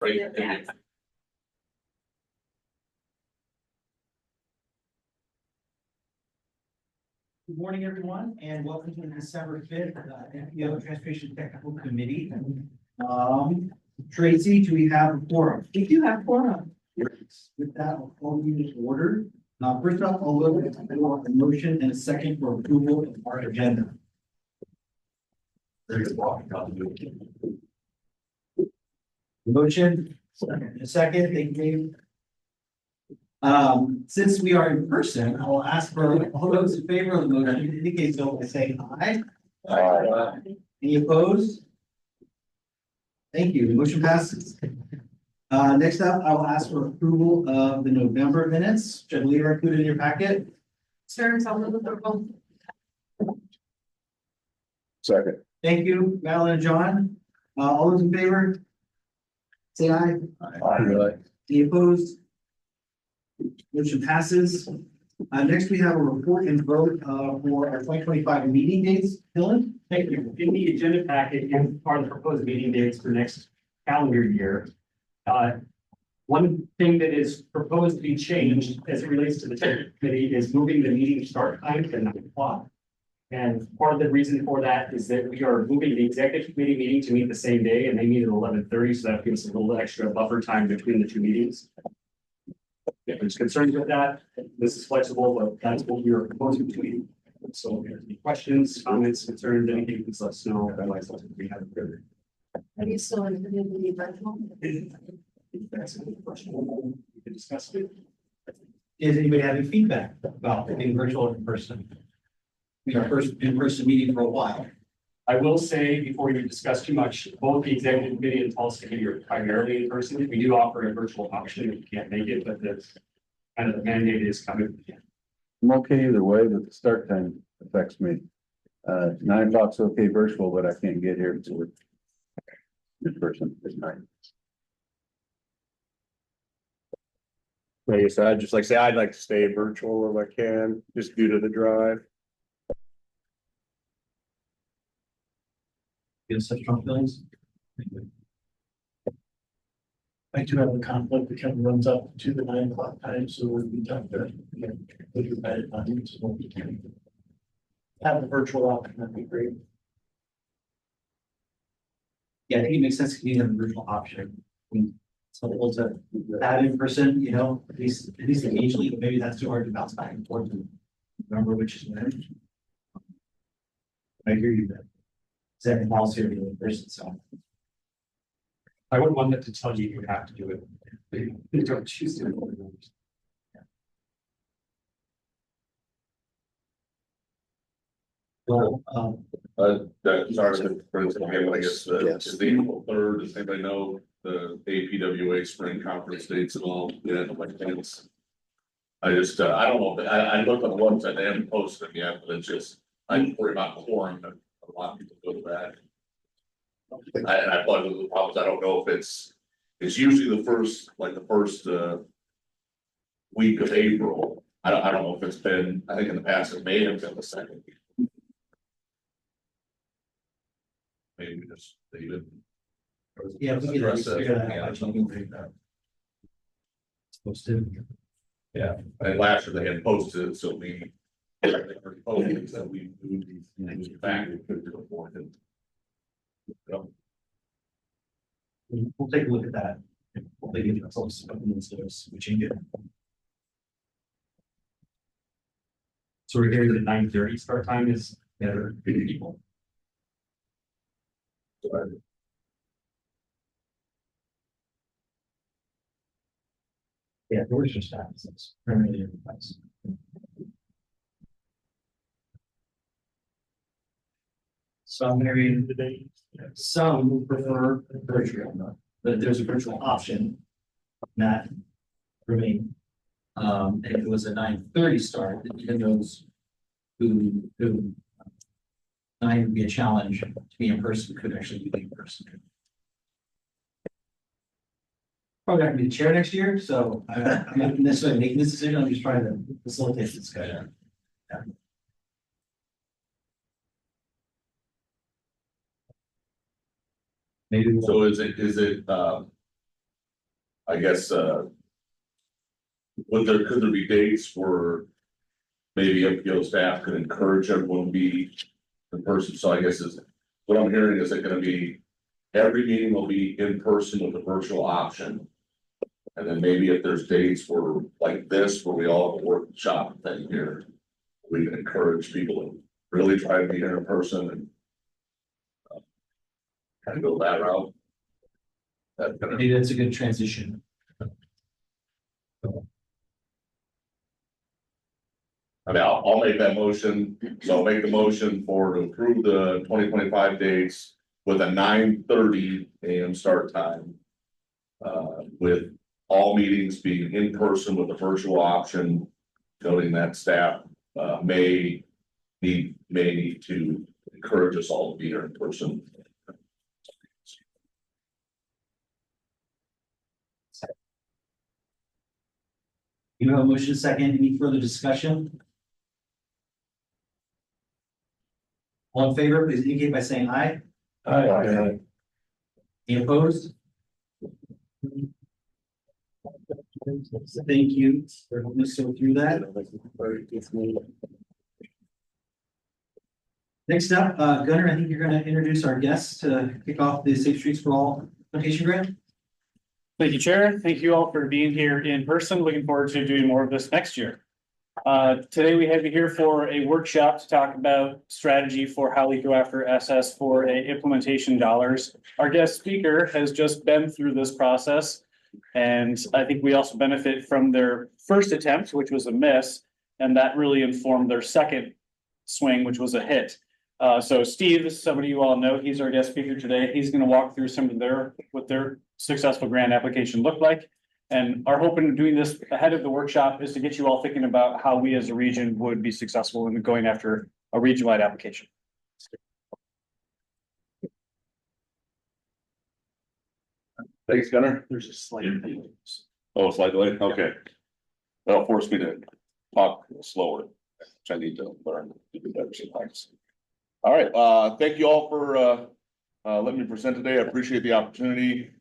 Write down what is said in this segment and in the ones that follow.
Good morning, everyone, and welcome to the December 5th MPO Transportation Technical Committee. Tracy, do we have a quorum? We do have quorum. With that, I'll call you to order. First off, I'll look at a motion and a second for approval of our agenda. Motion, a second, thank you. Since we are in person, I'll ask for all those in favor of the motion to indicate so by saying aye. Aye. Any opposed? Thank you. The motion passes. Next up, I will ask for approval of the November minutes, which I believe are included in your packet. Sir, I'll move approval. Second. Thank you, Madeline and John. All those in favor? Say aye. Aye. Any opposed? Motion passes. Next, we have a report and vote for our 2025 meeting dates. Dylan? Thank you. In the agenda packet, is part of the proposed meeting dates for next calendar year. One thing that is proposed to be changed as it relates to the technical committee is moving the meeting start time to 9 o'clock. And part of the reason for that is that we are moving the executive committee meeting to meet the same day, and they meet at 11:30, so that gives us a little extra buffer time between the two meetings. If there's concerns with that, this is flexible, but that's what we are proposing to you. So if there's any questions, comments, concerns, anything, please let us know. Otherwise, we have it further. Are you still in the virtual? If that's a good question, we can discuss it. Does anybody have any feedback about being virtual or in person? We are first in-person meeting for a while. I will say, before you discuss too much, both the executive committee and policy committee are primarily in person. We do offer a virtual option if you can't make it, but the kind of the mandate is coming. I'm okay either way, but the start time affects me. 9 o'clock's okay virtual, but I can't get here until we're in person this night. Like I said, just like say, I'd like to stay virtual if I can, just due to the drive. You have such strong feelings? I do have a conflict that kind of runs up to the 9 o'clock time, so we'll be done there. Put your bed on, so we can have the virtual option, that'd be great. Yeah, I think it makes sense to be a virtual option. So able to have in person, you know, at least occasionally, but maybe that's too hard to bounce back and forth and remember which is when. I hear you there. Second policy of the person, so. I wouldn't want that to tell you you have to do it. You don't choose to. Well, sorry, for instance, again, I guess, is the April 3rd, does anybody know the APWA spring conference dates at all? Yeah, like things. I just, I don't know, I looked on the website, they haven't posted them yet, but it's just, I worry about quorum, but a lot of people go to that. I thought it was the problems, I don't know if it's usually the first week of April. I don't know if it's been, I think in the past it may have been the second week. Maybe we just leave it. yeah, we Address can that. figure that out. Supposed to. Yeah, and last year they had posted, it, so we. Posted that we moved these things back, we could do it more than. We'll take a look at that. We'll take it close, we change it. So we're hearing that 9:30 start time is better for people. Yeah, doors just happens. It's primarily in place. Some maybe some prefer virtual, but there's a virtual option. That remain. And if it was a 9:30 start, then even those who 9 would be a challenge to be in person, could actually be in person. Probably not gonna be the chair next year, so I'm not necessarily making this decision, I'm just trying to facilitate this discussion. Yeah. Maybe. So is it, I guess, could there be dates where maybe MPO staff could encourage everyone to be in person? So I guess is, what I'm hearing is it gonna be, every meeting will be in person with a virtual option. And then maybe if there's dates where, like this, where we all have a workshop thing here, we can encourage people to really try to be here in person and kind of go that route. That kind of, Maybe that's a good transition. I mean, I'll make that motion, so I'll make the motion to approve the 2025 dates with a 9:30 AM start time. With all meetings being in person with a virtual option, noting that staff may need to encourage us all to be here in person. You have a motion second, any further discussion? All in favor, please indicate by saying aye. Aye. Any opposed? Thank you for helping us go through that. Next up, Gunnar, I think you're going to introduce our guests to kick off the Safe Streets for All application grant. Thank you, Chair. Thank you all for being here in person. Looking forward to doing more of this next year. Today we have you here for a workshop to talk about strategy for how we go after SS for implementation dollars. Our guest speaker has just been through this process, and I think we also benefit from their first attempt, which was a miss, and that really informed their second swing, which was a hit. So Steve, this is somebody you all know. He's our guest speaker today. He's going to walk through some of what their successful grant application looked like. And our hope in doing this ahead of the workshop is to get you all thinking about how we as a region would be successful in going after a region-wide application. Thanks, Gunnar. There's a slight. Oh, slight delay, okay. That'll force me to talk slower, which I need to learn to do better sometimes. All right, thank you all for letting me present today. I appreciate the opportunity.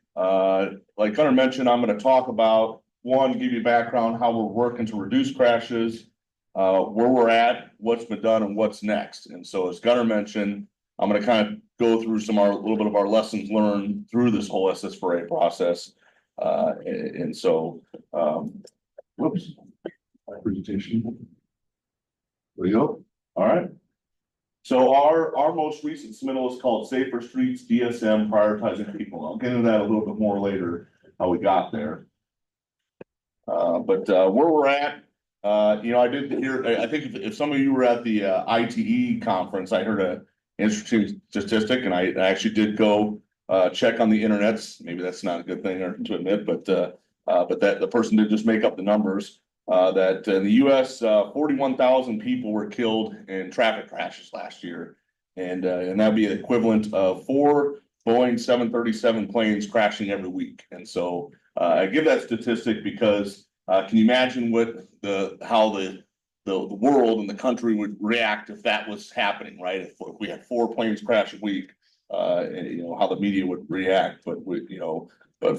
Like Gunnar mentioned, I'm going to talk about, one, give you background, how we're working to reduce crashes, where we're at, what's been done, and what's next. And so, as Gunnar mentioned, I'm going to kind of go through a little bit of our lessons learned through this whole SS4A process. And so, whoops, my presentation. There we go. All right. So our most recent submittal is called Safer Streets DSM Prioritizing People. I'll get into that a little bit more later, how we got there. But where we're at, I did hear, I think if some of you were at the ITE conference, I heard an interesting statistic, and I actually did go check on the internets. Maybe that's not a good thing to admit, but that the person did just make up the numbers. That in the US, 41,000 people were killed in traffic crashes last year. And that'd be the equivalent of 4 Boeing 737 planes crashing every week. And so I give that statistic because can you imagine how the world and the country would react if that was happening, right? If we had 4 planes crash a week, how the media would react. But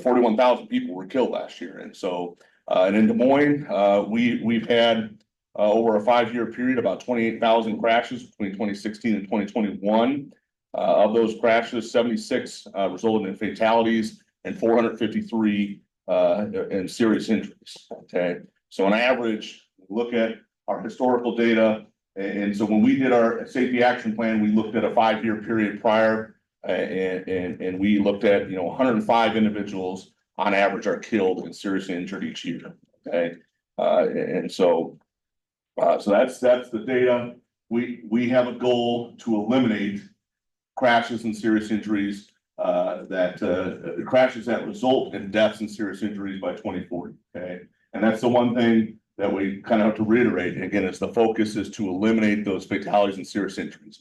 41,000 people were killed last year. And so and in Des Moines, we've had over a 5-year period about 28,000 crashes between 2016 and 2021. Of those crashes, 76 resulted in fatalities and 453 in serious injuries. Okay, so on average, look at our historical data, and so when we did our safety action plan, we looked at a 5-year period prior, and we looked at 105 individuals on average are killed and seriously injured each year. Okay, and so that's the data. We have a goal to eliminate crashes and serious injuries, crashes that result in deaths and serious injuries by 2040. Okay, and that's the one thing that we kind of have to reiterate. Again, it's the focus is to eliminate those fatalities and serious injuries.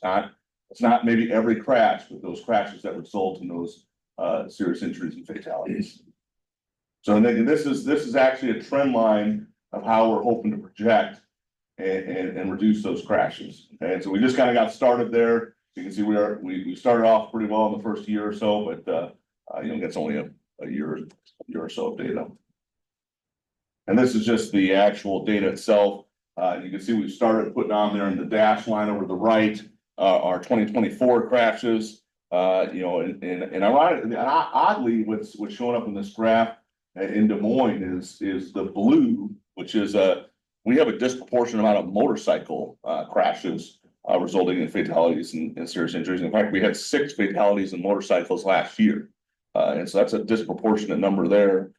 It's not maybe every crash, but those crashes that result in those serious injuries and fatalities. So this is actually a trend line of how we're hoping to project and reduce those crashes. Okay? And so we just kind of got started there. You can see we started off pretty well in the first year or so, but that's only a year or so of data. And this is just the actual data itself. You can see we've started putting on there in the dash line over the right, our 2024 crashes. And oddly, what's showing up in this graph in Des Moines is the blue, which is we have a disproportionate amount of motorcycle crashes resulting in fatalities and serious injuries. In fact, we had 6 fatalities in motorcycles last year. And so that's a disproportionate number there.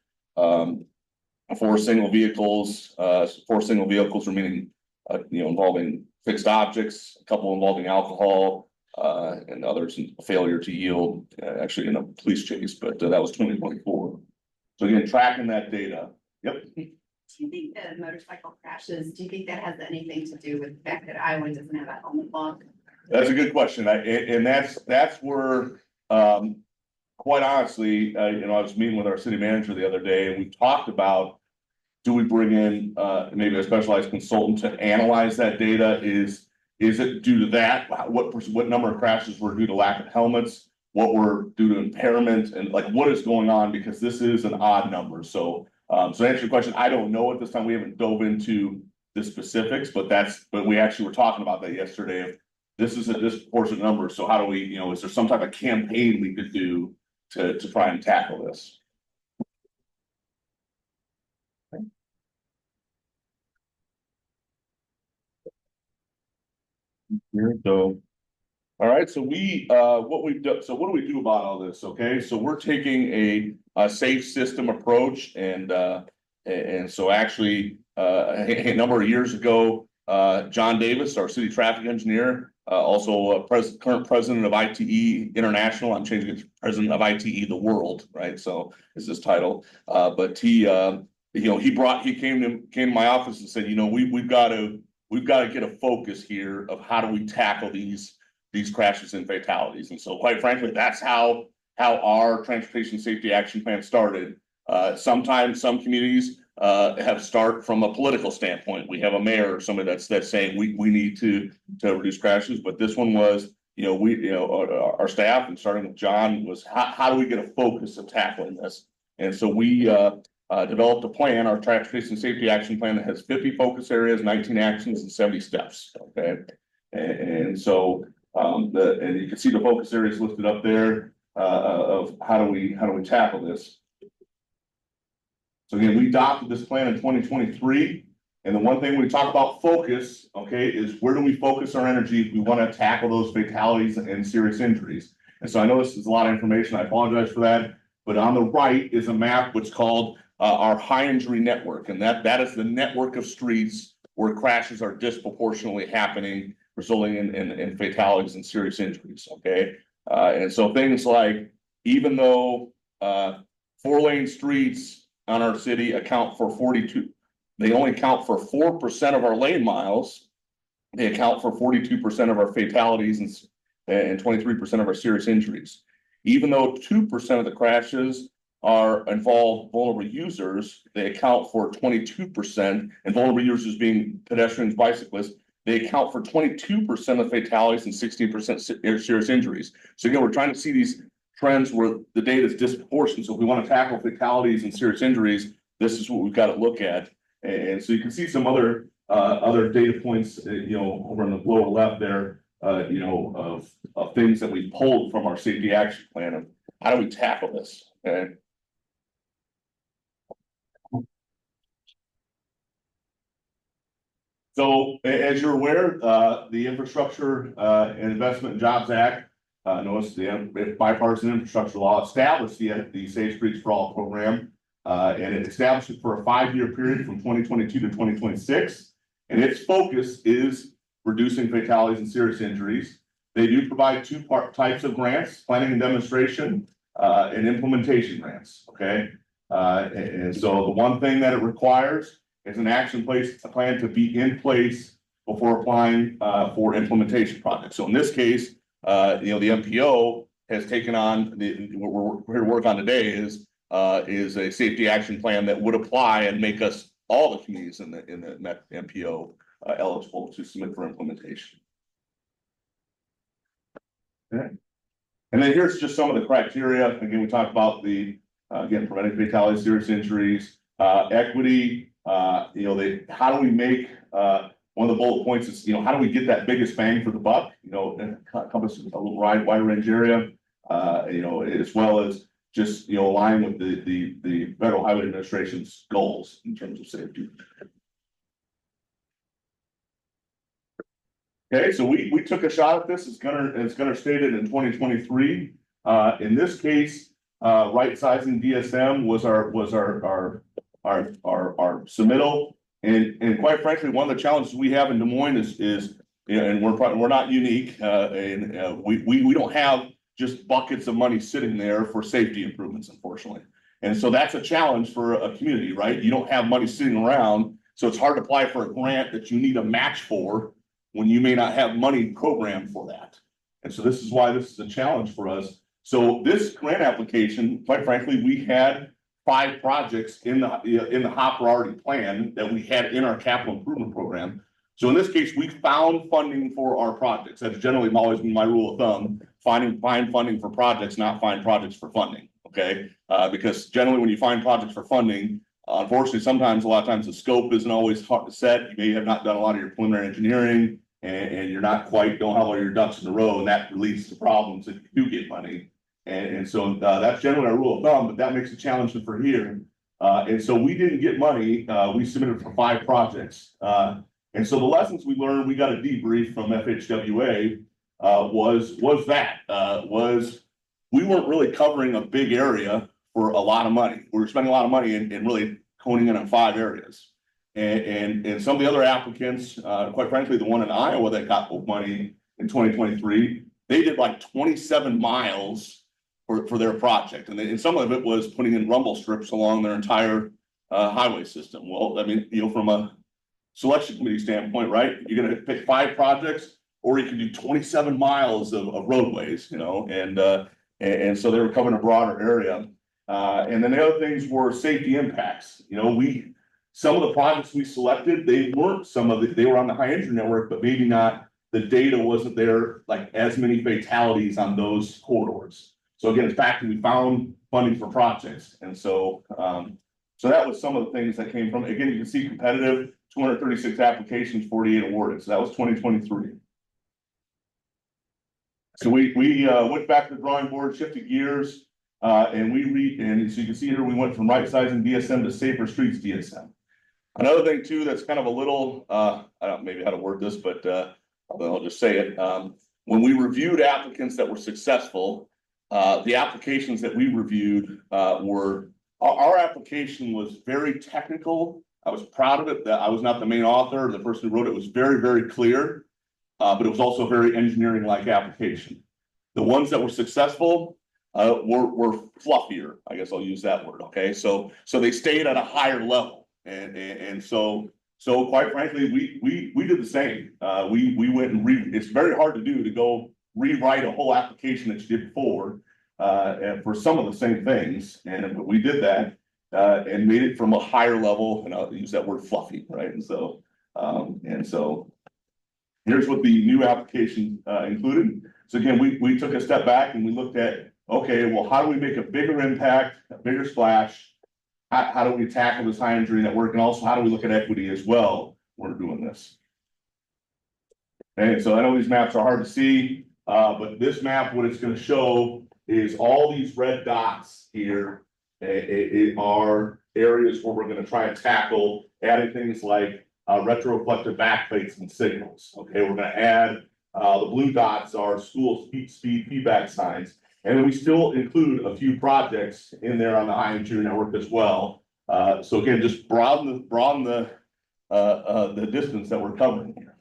4 single vehicles, remaining, involving fixed objects, a couple involving alcohol, and others in failure to yield, actually in a police chase, but that was 2024. So again, tracking that data. Yep. Do you think that motorcycle crashes, do you think that has anything to do with the fact that Iowa doesn't have a helmet law? That's a good question. And that's where, quite honestly, I was meeting with our city manager the other day, and we talked about, do we bring in maybe a specialized consultant to analyze that data? Is it due to that? What number of crashes were due to lack of helmets? What were due to impairment? And like, what is going on? Because this is an odd number. So to answer your question, I don't know at this time. We haven't dove into the specifics, but we actually were talking about that yesterday. If this is a disproportionate number, so how do we, is there some type of campaign we could do to try and tackle this? So, all right, so what we've done, so what do we do about all this? Okay, so we're taking a safe system approach, and so actually, a number of years ago, John Davis, our city traffic engineer, also current president of ITE International. I'm changing it to president of ITE the world, right? So is his title, but he came to my office and said, we've got to get a focus here of how do we tackle these crashes and fatalities. And so quite frankly, that's how our transportation safety action plan started. Sometimes some communities have start from a political standpoint. We have a mayor or somebody that's saying we need to reduce crashes. But this one was, our staff, and starting with John, was how do we get a focus of tackling this? And so we developed a plan, our transportation safety action plan, that has 50 focus areas, 19 actions, and 70 steps. Okay. And so and you can see the focus areas listed up there of how do we tackle this. So again, we adopted this plan in 2023. And the one thing we talk about focus, okay, is where do we focus our energy if we want to tackle those fatalities and serious injuries? And so I know this is a lot of information. I apologize for that. But on the right is a map what's called our high injury network. And that is the network of streets where crashes are disproportionately happening, resulting in fatalities and serious injuries. Okay. And so things like, even though 4-lane streets on our city account for 42, they only account for 4% of our lane miles. They account for 42% of our fatalities and 23% of our serious injuries. Even though 2% of the crashes involve vulnerable users, they account for 22%, and vulnerable users being pedestrians, bicyclists, they account for 22% of fatalities and 16% serious injuries. So again, we're trying to see these trends where the data is disproportionate. So if we want to tackle fatalities and serious injuries, this is what we've got to look at. And so you can see some other data points, over in the lower left there, of things that we pulled from our safety action plan of how do we tackle this. Okay. So as you're aware, the Infrastructure and Investment and Jobs Act, notice the bipartisan infrastructure law, established the Safe Streets for All program, and it established it for a 5-year period from 2022 to 2026. And its focus is reducing fatalities and serious injuries. They do provide 2 types of grants: planning and demonstration, and implementation grants. Okay. And so the one thing that it requires is an action plan to be in place before applying for implementation projects. So in this case, the MPO has taken on what we're here to work on today is a safety action plan that would apply and make us, all the communities in the MPO, eligible to submit for implementation. Okay. And then here's just some of the criteria. Again, we talked about the Again, preventing fatalities, serious injuries, equity, how do we make, one of the bullet points is, how do we get that biggest bang for the buck, and encompass a little wider range area, as well as just, align with the Federal Highway Administration's goals in terms of safety. Okay, so we took a shot at this. It's Gunner stated in 2023. In this case, right sizing DSM was our submittal. And quite frankly, one of the challenges we have in Des Moines is and we're not unique. And we don't have just buckets of money sitting there for safety improvements, unfortunately. And so that's a challenge for a community, right? You don't have money sitting around, so it's hard to apply for a grant that you need a match for when you may not have money programmed for that. And so this is why this is a challenge for us. So this grant application, quite frankly, we had 5 projects in the hopper already planned that we had in our capital improvement program. So in this case, we found funding for our projects. That's generally always been my rule of thumb: find funding for projects, not find projects for funding. Okay, because generally when you find projects for funding, unfortunately, sometimes a lot of times the scope isn't always set. You may have not done a lot of your preliminary engineering, and you're not quite don't have all your ducks in a row, and that leads to problems if you do get money. And so that's generally our rule of thumb, but that makes it challenging for here. And so we didn't get money. We submitted for 5 projects. And so the lessons we learned, we got a debrief from FHWA, was we weren't really covering a big area for a lot of money. We were spending a lot of money and really honing in on 5 areas. And some of the other applicants, quite frankly, the one in Iowa that got money in 2023, they did like 27 miles for their project. And some of it was putting in rumble strips along their entire highway system. Well, I mean, from a selection committee standpoint, right? You're going to pick 5 projects, or you can do 27 miles of roadways, and so they were covering a broader area. And then the other things were safety impacts. Some of the projects we selected, they were on the high entry network, but maybe not, the data wasn't there, like as many fatalities on those corridors. So again, it's back to we found funding for projects. And so, so that was some of the things that came from, again, you can see competitive, 236 applications, 48 awarded. So that was 2023. So we went back to the drawing board, shifted gears, and and so you can see here, we went from right sizing DSM to safer streets DSM. Another thing too, that's kind of a little, I don't know maybe how to word this, but I'll just say it. When we reviewed applicants that were successful, the applications that we reviewed our application was very technical. I was proud of it that I was not the main author. The person who wrote it was very, very clear, but it was also a very engineering-like application. The ones that were successful were fluffier. I guess I'll use that word. Okay, so they stayed at a higher level, and so quite frankly, we did the same. We went and it's very hard to do to go rewrite a whole application that you did before, and for some of the same things, but we did that and made it from a higher level, and I'll use that word fluffy, right? And so here's what the new application included. So again, we took a step back and we looked at, okay, well, how do we make a bigger impact, a bigger splash? How do we tackle this high injury network? And also, how do we look at equity as well when we're doing this? And so I know these maps are hard to see, but this map, what it's going to show is all these red dots here are areas where we're going to try and tackle adding things like retroreflective backplates and signals. Okay, we're going to add the blue dots are school speed feedback signs. And then we still include a few projects in there on the high interior network as well. So again, just broaden the distance that we're covering here.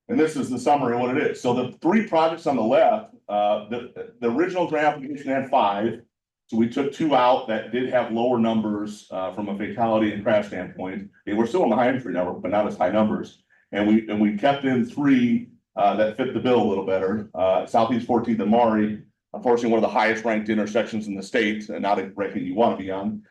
And this is the summary of what it is. So the 3 projects on the left, the original grant application had 5. So we took 2 out that did have lower numbers from a fatality and crash standpoint. They were still on the high entry network, but not as high numbers. And we kept in 3 that fit the bill a little better. Southeast 14th and Maury, unfortunately, one of the highest ranked intersections in the state, and not a ranking you want to be on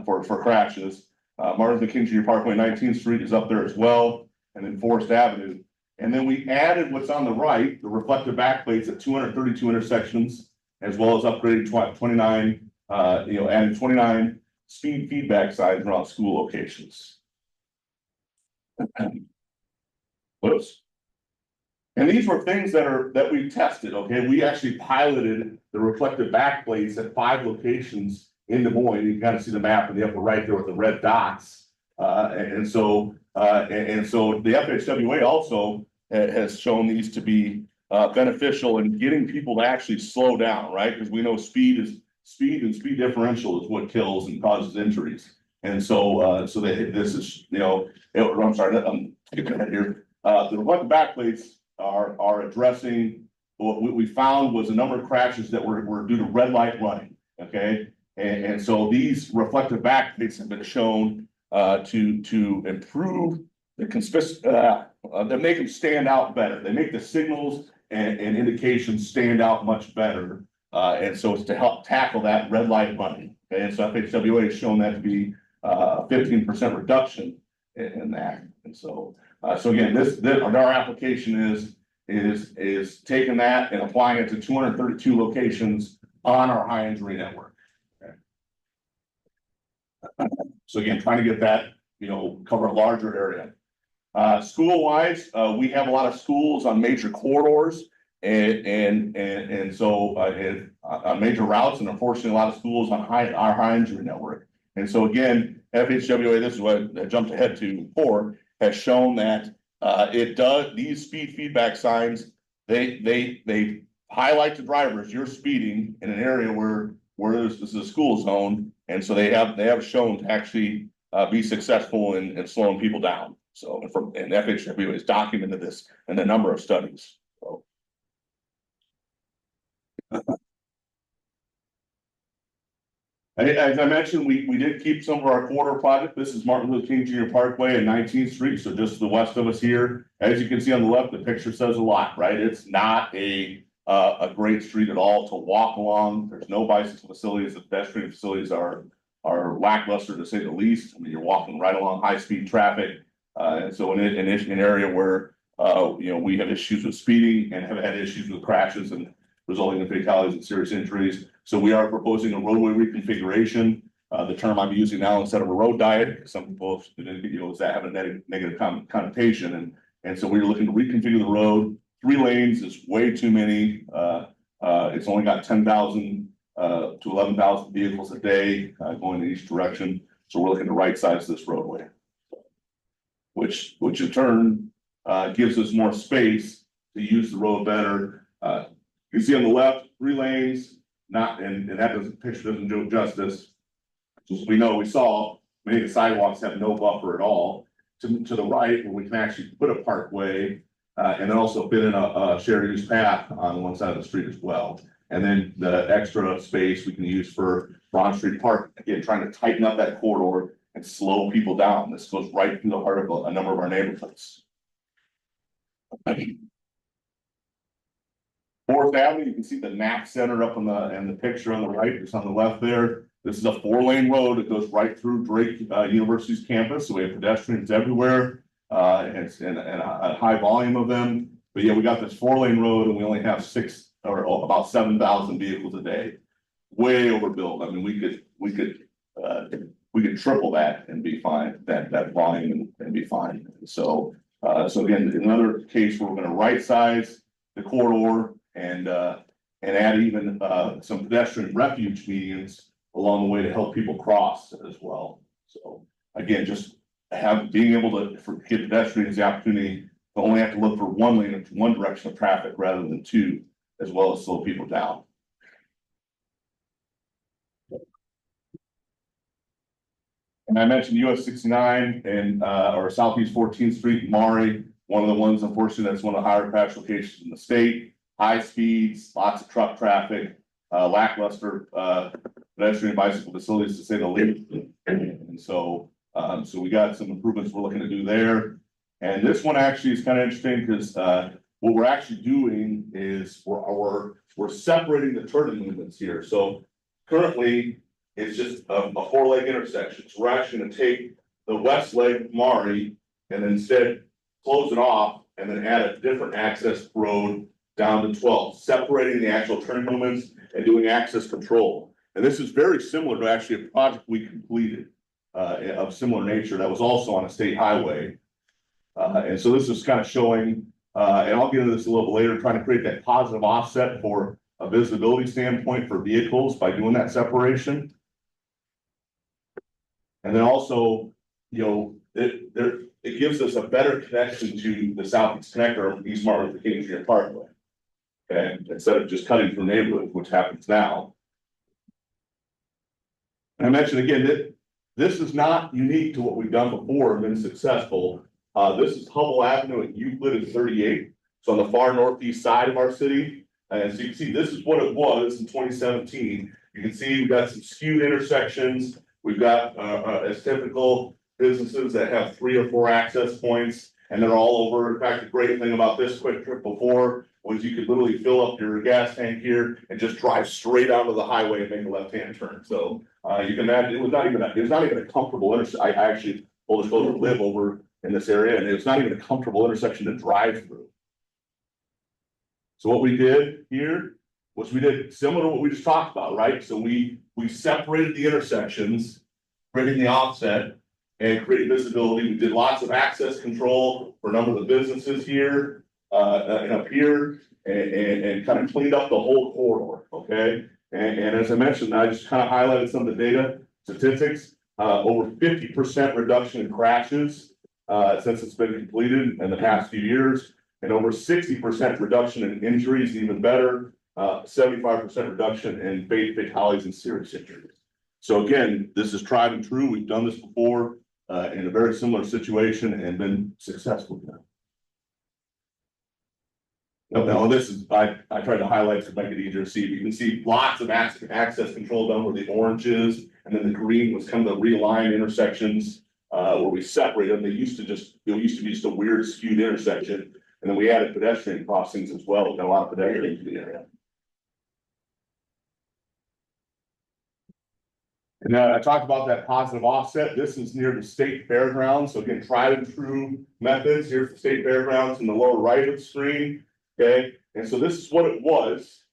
for crashes. Martin Luther King Jr. Parkway, 19th Street is up there as well, and then Forest Avenue. And then we added what's on the right, the reflective backplates at 232 intersections as well as upgrading 29, adding 29 speed feedback signs around school locations. Whoops. And these were things that we tested, okay? We actually piloted the reflective backplates at 5 locations in Des Moines. You can kind of see the map in the upper right there with the red dots. And so the FHWA also has shown these to be beneficial in getting people to actually slow down, right? Because we know speed and speed differential is what kills and causes injuries. And so, this is, I'm sorry, I'm getting ahead here. The reflective backplates are addressing what we found was a number of crashes that were due to red light running. Okay. And so these reflective backplates have been shown to improve the they make them stand out better. They make the signals and indications stand out much better. And so it's to help tackle that red light running. Okay. And so FHWA has shown that to be 15% reduction in that. And so, so again, our application is taking that and applying it to 232 locations on our high injury network. Okay. So again, trying to get that, cover a larger area. School wise, we have a lot of schools on major corridors and so on major routes, and unfortunately a lot of schools on our high injury network. And so again, FHWA, this is what I jumped ahead to before, has shown that these speed feedback signs, they highlight to drivers you're speeding in an area where this is a school zone, and so they have shown to actually be successful in slowing people down. So and FHWA has documented this in a number of studies. So. As I mentioned, we did keep some of our corridor project. This is Martin Luther King Jr. Parkway and 19th Street, so just to the west of us here. As you can see on the left, the picture says a lot, right? It's not a great street at all to walk along. There's no bicycle facilities. The pedestrian facilities are lackluster to say the least. I mean, you're walking right along high-speed traffic, and so in an area where we have issues with speeding and have had issues with crashes and resulting in fatalities and serious injuries. So we are proposing a roadway reconfiguration. The term I'm using now instead of a road diet, because some people does that have a negative connotation, and so we're looking to reconfigure the road. 3 lanes is way too many. It's only got 10,000 to 11,000 vehicles a day going in each direction. So we're looking to right size this roadway, which in turn gives us more space to use the road better. You see on the left, 3 lanes, and that picture doesn't do it justice. So we saw many of the sidewalks have no buffer at all. To the right, where we can actually put a parkway, and then also fit in a shared use path on one side of the street as well. And then the extra space we can use for Bond Street Park, again, trying to tighten up that corridor and slow people down. This goes right through the heart of a number of our neighborhoods. 4th Avenue, you can see the NAP Center up in the picture on the right, it's on the left there. This is a 4-lane road that goes right through Drake University's campus. So we have pedestrians everywhere, and a high volume of them. But yeah, we got this 4-lane road and we only have about 7,000 vehicles a day. Way overbuilt. I mean, we could triple that and be fine, that volume and be fine. So again, another case where we're going to right size the corridor and add even some pedestrian refuge medians along the way to help people cross as well. So again, just being able to give pedestrians the opportunity to only have to look for 1 lane of 1 direction of traffic rather than 2, as well as slow people down. And I mentioned US 69 and or Southeast 14th Street, Maury, one of the ones, unfortunately, that's one of the higher crash locations in the state. High speeds, lots of truck traffic, lackluster pedestrian and bicycle facilities, to say the least. And so we got some improvements we're looking to do there. And this one actually is kind of interesting because what we're actually doing is we're separating the turning movements here. So currently it's just a 4-leg intersection. So we're actually going to take the west leg of Maury and instead close it off and then add a different access road down to 12, separating the actual turn movements and doing access control. And this is very similar to actually a project we completed of similar nature that was also on a state highway. And so this is kind of showing, and I'll get into this a little bit later, trying to create that positive offset for a visibility standpoint for vehicles by doing that separation. And then also, it gives us a better connection to the Southeast Connector of East Martin Luther King Jr. Parkway. Okay, instead of just cutting through neighborhoods, which happens now. And I mentioned again that this is not unique to what we've done before and been successful. This is Hubble Avenue at Euclid and 38. So on the far northeast side of our city. And so you can see this is what it was in 2017. You can see we've got some skewed intersections. We've got as typical businesses that have 3 or 4 access points, and they're all over. In fact, the great thing about this quick trip before was you could literally fill up your gas tank here and just drive straight onto the highway and make a left-hand turn. So you can imagine it was not even a comfortable intersection. I actually, full disclosure, live over in this area, and it's not even a comfortable intersection to drive through. So what we did here was we did similar to what we just talked about, right? So we separated the intersections, creating the offset and creating visibility. We did lots of access control for a number of the businesses here and up here, and kind of cleaned up the whole corridor. Okay, and as I mentioned, I just kind of highlighted some of the data statistics. Over 50% reduction in crashes since it's been completed in the past few years, and over 60% reduction in injuries, even better, 75% reduction in fatalities and serious injuries. So again, this is tried and true. We've done this before in a very similar situation and been successful now. Now this is, I tried to highlight to make it easier to see. You can see lots of access control done where the orange is, and then the green was kind of the realigned intersections where we separated them. It used to be just a weird skewed intersection, and then we added pedestrian crossings as well. We've got a lot of pedestrians in the area. And I talked about that positive offset. This is near the state fairgrounds. So again, tried and true methods. Here's the state fairgrounds in the lower right of the screen. Okay, and so this is what it was.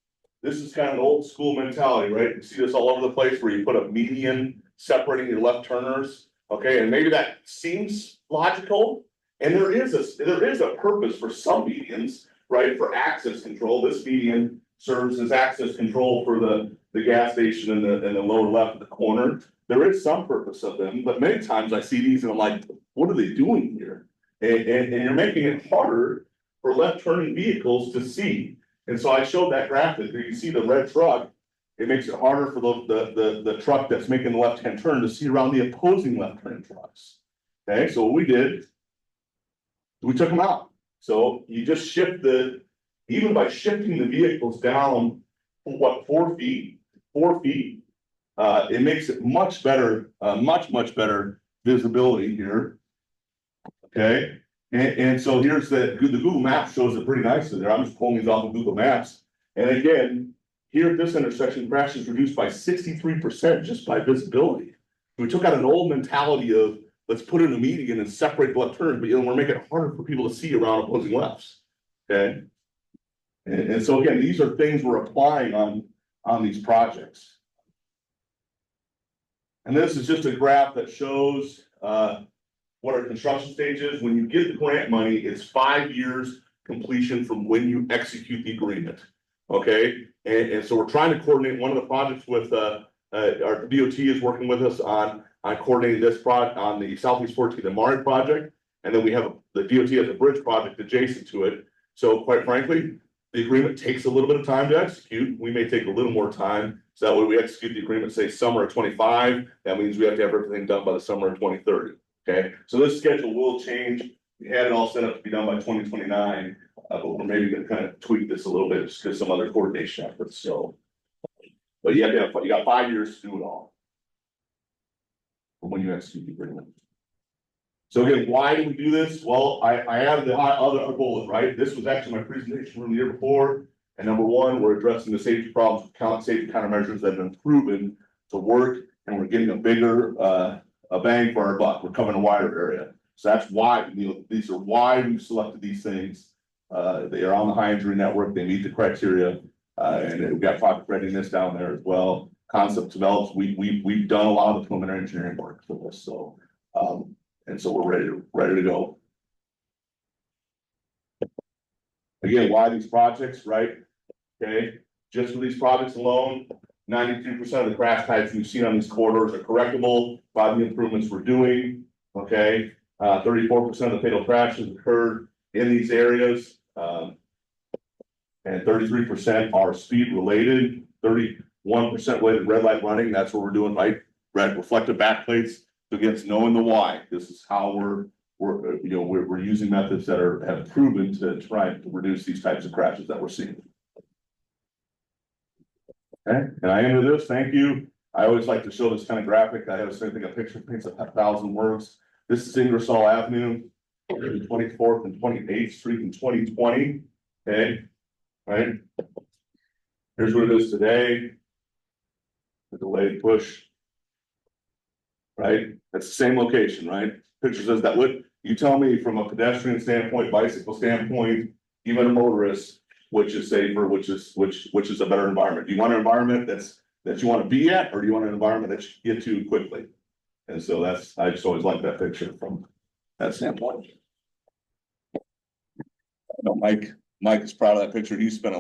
This is kind of an old school mentality, right? You see this all over the place where you put a median separating your left turners. Okay, and maybe that seems logical. And there is a purpose for some medians, right? For access control. This median serves as access control for the gas station in the lower left of the corner. There is some purpose of them, but many times I see these and I'm like, what are they doing here? And you're making it harder for left turning vehicles to see. And so I showed that graphic where you see the red truck. It makes it harder for the truck that's making the left-hand turn to see around the opposing left-turning trucks. Okay, so what we did, we took them out. So you just shift even by shifting the vehicles down, what, 4 feet, it makes it much better, much better visibility here. Okay. And so here's the Google Maps shows it pretty nicely there. I'm just pulling these off of Google Maps. And again, here at this intersection, crashes reduced by 63% just by visibility. We took out an old mentality of let's put in a median and separate the left turns, but we're making it harder for people to see around opposing lefts. Okay. And so again, these are things we're applying on these projects. And this is just a graph that shows what our construction stage is. When you get the grant money, it's 5 years completion from when you execute the agreement. Okay, and so we're trying to coordinate one of the projects with our DOT is working with us on coordinating this project on the Southeast 14th and Mari project, and then we have the DOT has a bridge project adjacent to it. So quite frankly, the agreement takes a little bit of time to execute. We may take a little more time. So that way we execute the agreement, say summer of 25. That means we have to have everything done by the summer of 2030. Okay, so this schedule will change. We had it all set up to be done by 2029, but we're maybe going to kind of tweak this a little bit just because some other coordination efforts. So, but you got 5 years to do it all from when you execute the agreement. So again, why do we do this? Well, I added the other bullet, right? This was actually my presentation from the year before. And number one, we're addressing the safety problems, safety countermeasures that have been proven to work, and we're getting a bigger a bang for our buck. We're covering a wider area. So that's why, these are why we've selected these things. They are on the high injury network. They meet the criteria. And we've got project readiness down there as well. Concept develops, we've done a lot of the preliminary engineering work for this, so, and so we're ready to go. Again, why these projects, right? Okay, just for these projects alone, 92% of the crash types we've seen on these corridors are correctable by the improvements we're doing. Okay, 34% of the fatal crashes occurred in these areas. And 33% are speed related, 31% related red light running. That's what we're doing, right? Red reflective backplates. So again, it's knowing the why. This is how we're using methods that have proven to try to reduce these types of crashes that we're seeing. Okay, and I end with this. Thank you. I always like to show this kind of graphic. I have the same thing. A picture paints 1,000 words. This is Ingersoll Avenue, 24th and 28th Street in 2020. Okay, right. Here's what it is today. The delayed push. Right, that's the same location, right? Picture says that. What you tell me from a pedestrian standpoint, bicycle standpoint, even a motorist, which is safer, which is a better environment? Do you want an environment that you want to be at, or do you want an environment that you get to quickly? And so I just always like that picture from that standpoint. I know Mike is proud of that picture. He spent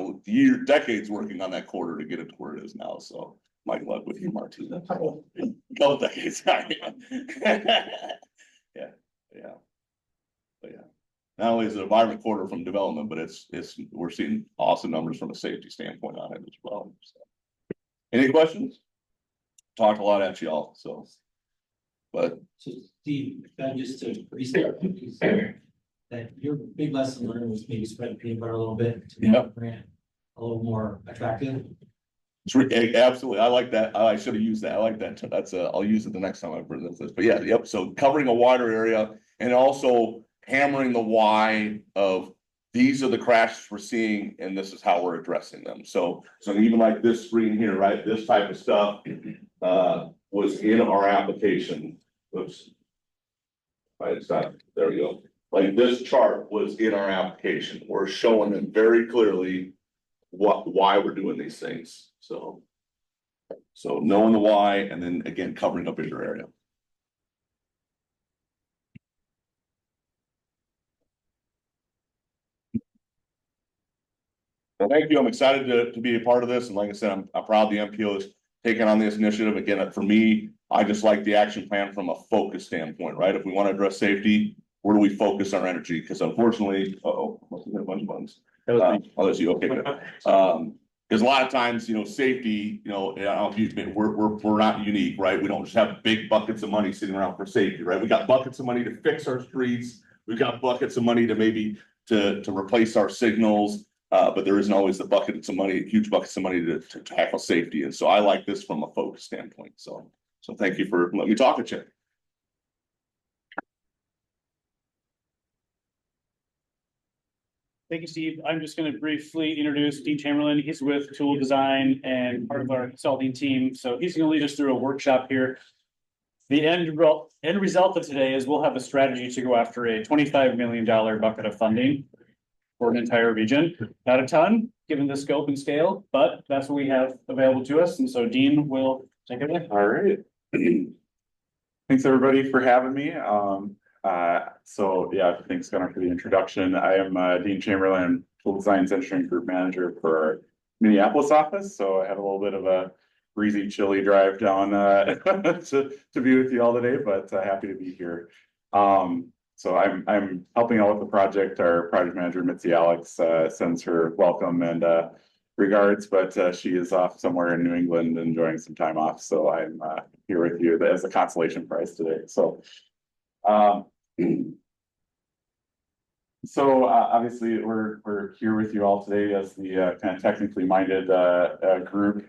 decades working on that corridor to get it to where it is now. So Mike, luck with you, Martina. Couple decades. Yeah. But yeah. Not only is it an environment corridor from development, but we're seeing awesome numbers from a safety standpoint on it as well. So. Any questions? Talked a lot at y'all, so. But Steve, just to restart, that your big lesson learned was maybe spread the peanut butter a little bit to make the grant a little more attractive. Absolutely, I like that. I should have used that. I like that. That's I'll use it the next time I present this. But yeah, yep. So covering a wider area and also hammering the why of these are the crashes we're seeing, and this is how we're addressing them. So even like this screen here, right? This type of stuff was in our application. Oops. Right, it's not, there we go. Like this chart was in our application. We're showing them very clearly why we're doing these things. So knowing the why, and then again covering a bigger area. Well, thank you. I'm excited to be a part of this, and like I said, I'm proud the MPO is taking on this initiative. Again, for me, I just like the action plan from a focus standpoint, right? If we want to address safety, where do we focus our energy? Because unfortunately, must have hit a bunch of buttons. I'll let you. Okay, good. Because a lot of times, safety, I don't know if you've been, we're not unique, right? We don't just have big buckets of money sitting around for safety, right? We got buckets of money to fix our streets. We've got buckets of money to maybe to replace our signals. But there isn't always the buckets of money, huge buckets of money to tackle safety. And so I like this from a focus standpoint. So thank you for letting me talk at you. Thank you, Steve. I'm just going to briefly introduce Dean Chamberlain. He's with Tool Design and part of our consulting team. So he's going to lead us through a workshop here. The end result of today is we'll have a strategy to go after a $25 million bucket of funding for an entire region. Not a ton, given the scope and scale, but that's what we have available to us. And so Dean will take it away. All right. Thanks everybody for having me. So yeah, thanks Gunnar for the introduction. I am Dean Chamberlain, Tool Design's Engineering Group Manager for our Minneapolis office. So I had a little bit of a breezy, chilly drive down to be with you all today, but happy to be here. So I'm helping out with the project. Our project manager, Mitzi Alex, sends her welcome and regards, but she is off somewhere in New England enjoying some time off. So I'm here with you as a consolation prize today. So obviously we're here with you all today as the kind of technically minded group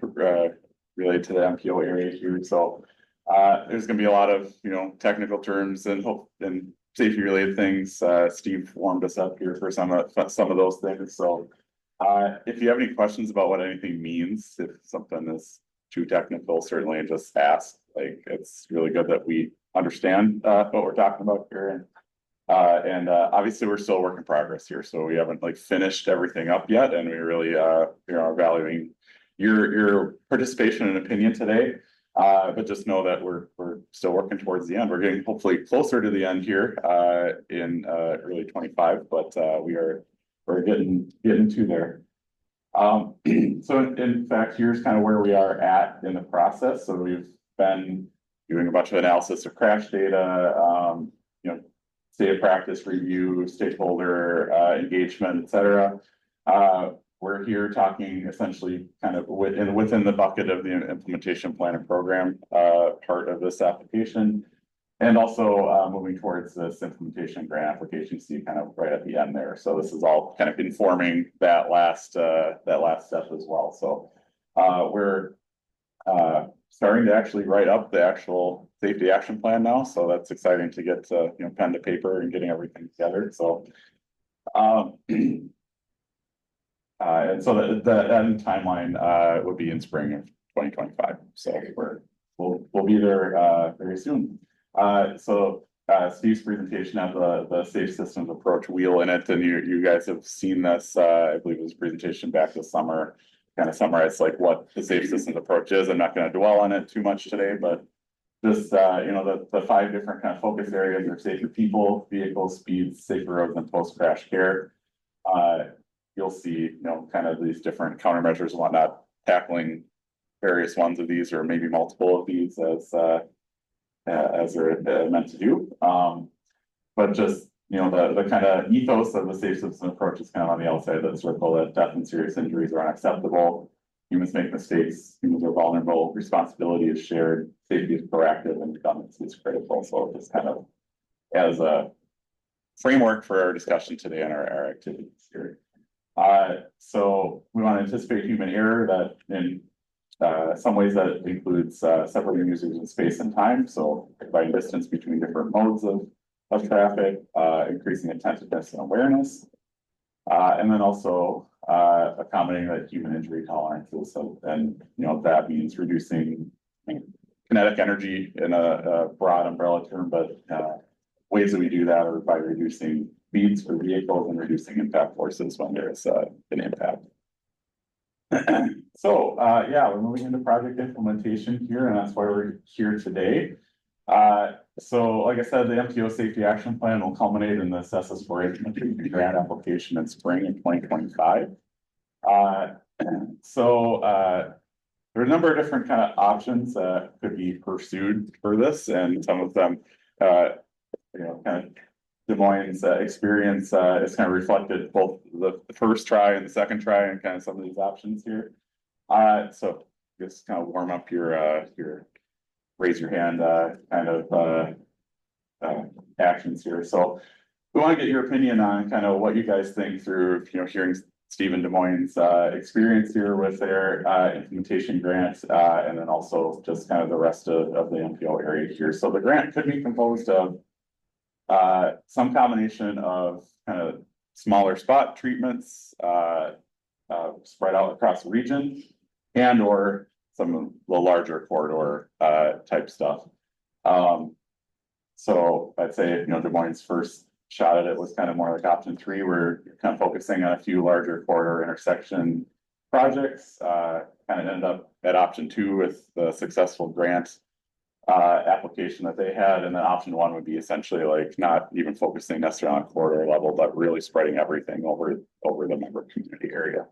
related to the MPO area here. So there's going to be a lot of technical terms and safety related things. Steve warmed us up here for some of those things. So if you have any questions about what anything means, if something is too technical, certainly just ask. Like, it's really good that we understand what we're talking about here. And obviously, we're still a work in progress here, so we haven't like finished everything up yet, and we really are valuing your participation and opinion today. But just know that we're still working towards the end. We're getting hopefully closer to the end here in early 25, but we're getting to there. So in fact, here's kind of where we are at in the process. So we've been doing a bunch of analysis of crash data, state of practice review, stakeholder engagement, et cetera. We're here talking essentially kind of within the bucket of the implementation plan and program part of this application. And also moving towards this implementation grant application, see kind of right at the end there. So this is all kind of informing that last step as well. So we're starting to actually write up the actual safety action plan now. So that's exciting to get pen to paper and getting everything together. So and so the end timeline would be in spring of 2025. So we'll be there very soon. So Steve's presentation had the safe systems approach wheel in it, and you guys have seen this. I believe it was a presentation back this summer, kind of summarize like what the safe systems approach is. I'm not going to dwell on it too much today, but just the 5 different kind of focus areas are safer people, vehicles, speeds, safer roads, and post-crash care. You'll see, kind of these different countermeasures and whatnot, tackling various ones of these or maybe multiple of these as they're meant to do. But just, the kind of ethos of the safe system approach is kind of on the outside of that circle, that death and serious injuries are unacceptable. Humans make mistakes, humans are vulnerable, responsibility is shared, safety is proactive, and redundancy is critical. So just kind of as a framework for our discussion today and our activities here. So we want to anticipate human error that in some ways that includes separating users in space and time. So providing distance between different modes of traffic, increasing attentiveness and awareness. And then also accommodating that human injury tolerances. So, and that means reducing kinetic energy in a broad umbrella term, but ways that we do that are by reducing speeds for vehicles and reducing impact forces when there's an impact. So yeah, we're moving into project implementation here, and that's why we're here today. So like I said, the MPO safety action plan will culminate in this SS4 grant application in spring in 2025. So there are a number of different kind of options that could be pursued for this, and some of them, kind of Des Moines experience is kind of reflected both the first try and the second try, and kind of some of these options here. So just kind of warm up your raise your hand kind of actions here. So we want to get your opinion on kind of what you guys think through hearing Steve and Des Moines experience here with their implementation grant, and then also just kind of the rest of the MPO area here. So the grant could be composed of some combination of kind of smaller spot treatments spread out across the region, and or some of the larger corridor type stuff. So I'd say Des Moines' first shot at it was kind of more like option 3, where you're kind of focusing on a few larger corridor intersection projects. Kind of ended up at option 2 with the successful grant application that they had, and then option 1 would be essentially like not even focusing necessarily on corridor level, but really spreading everything over the member community area.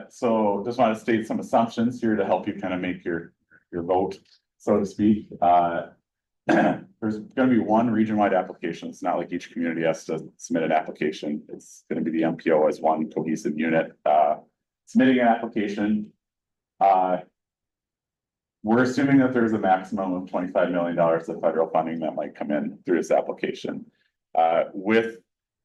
So just want to state some assumptions here to help you kind of make your vote, so to speak. There's going to be one region-wide application. It's not like each community has to submit an application. It's going to be the MPO as one cohesive unit submitting an application. We're assuming that there's a maximum of $25 million of federal funding that might come in through this application. With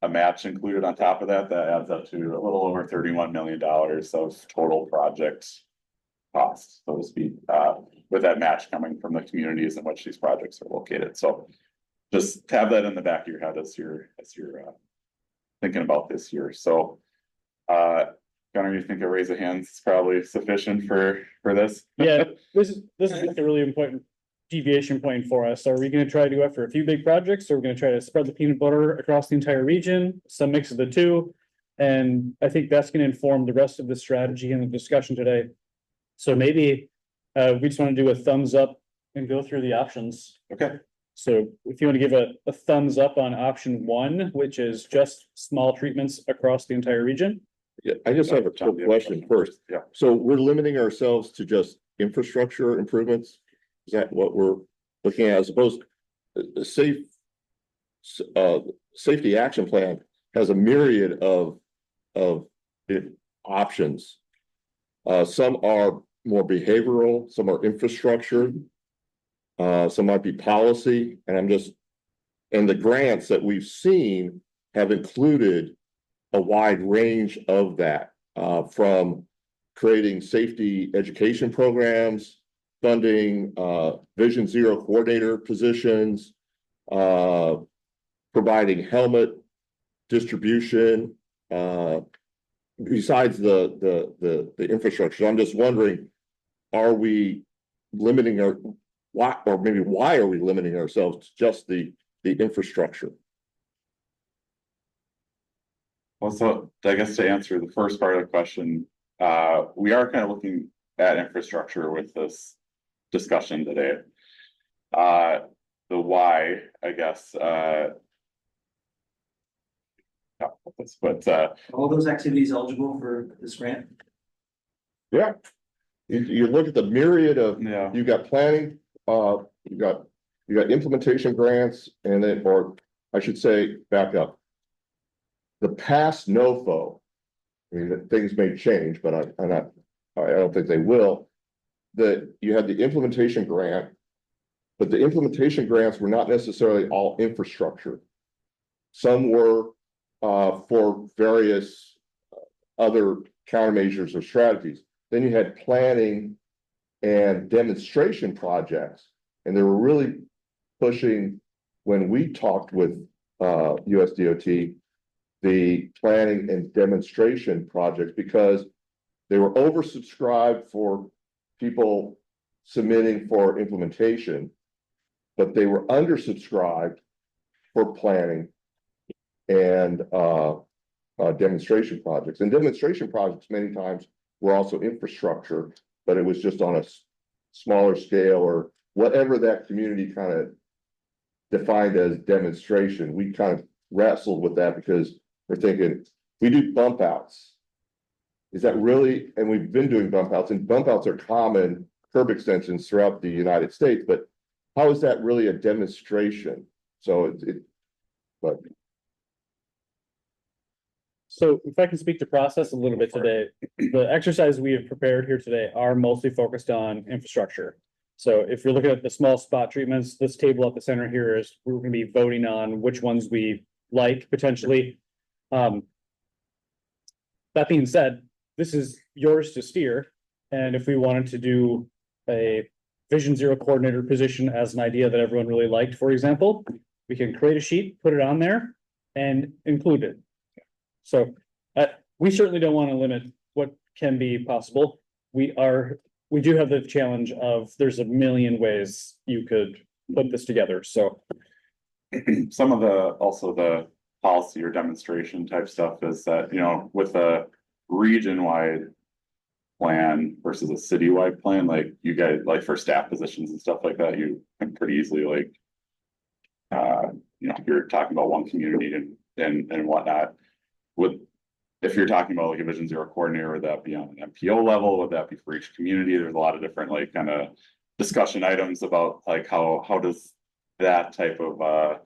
a match included on top of that, that adds up to a little over $31 million of total project cost, so to speak, with that match coming from the communities in which these projects are located. So just have that in the back of your head as you're thinking about this year. So Gunnar, you think a raise of hands is probably sufficient for this? Yeah, this is a really important deviation point for us? Are we gonna try to go after a few big projects, or are we gonna try to spread the peanut butter across the entire region, some mix of the two? And I think that's gonna inform the rest of the strategy and the discussion today. So maybe, we just wanna do a thumbs up and go through the options. Okay. So if you wanna give a thumbs up on option one, which is just small treatments across the entire region. Yeah, I just have a quick question first. Yeah. So we're limiting ourselves to just infrastructure improvements? Is that what we're looking at as opposed to safety action plan has a myriad of options. Some are more behavioral, some are infrastructure. Some might be policy, and the grants that we've seen have included a wide range of that, from creating safety education programs, funding, Vision Zero coordinator positions, providing helmet distribution, besides the infrastructure. I'm just wondering, are we limiting why are we limiting ourselves to just the infrastructure? Well, so I guess to answer the first part of the question, we are kind of looking at infrastructure with this discussion today. The why, I guess, All those activities eligible for this grant? Yeah. You look at the myriad of, yeah, you've got planning, you got implementation grants, and then, or I should say, back up. The past NOFO, I mean, things may change, but I don't think they will. That you had the implementation grant, but the implementation grants were not necessarily all infrastructure. Some were for various other countermeasures or strategies. Then you had planning and demonstration projects, and they were really pushing, when we talked with USDOT, the planning and demonstration projects, because they were oversubscribed for people submitting for implementation, but they were undersubscribed for planning and demonstration projects. And demonstration projects many times were also infrastructure, but it was just on a smaller scale, or whatever that community kind of defined as demonstration. We kind of wrestled with that because we're thinking, we do bump outs. Is that really, and we've been doing bump outs, and bump outs are common curb extensions throughout the United States, but how is that really a demonstration? So So if I can speak to process a little bit today, the exercise we have prepared here today are mostly focused on infrastructure. So if you're looking at the small spot treatments, this table at the center here is, we're gonna be voting on which ones we like potentially. That being said, this is yours to steer. And if we wanted to do a Vision Zero coordinator position as an idea that everyone really liked, for example, we can create a sheet, put it on there and include it. So we certainly don't want to limit what can be possible. We do have the challenge of, there's a million ways you could put this together, so. some of the policy or demonstration type stuff is that, you know, with a region-wide plan versus a citywide plan, like you guys, like for staff positions and stuff like that, you can pretty easily like, you know, you're talking about one community and whatnot. If you're talking about like a Vision Zero coordinator, would that be on an MPO level? Would that be for each community? There's a lot of different like kind of discussion items about like how does that type of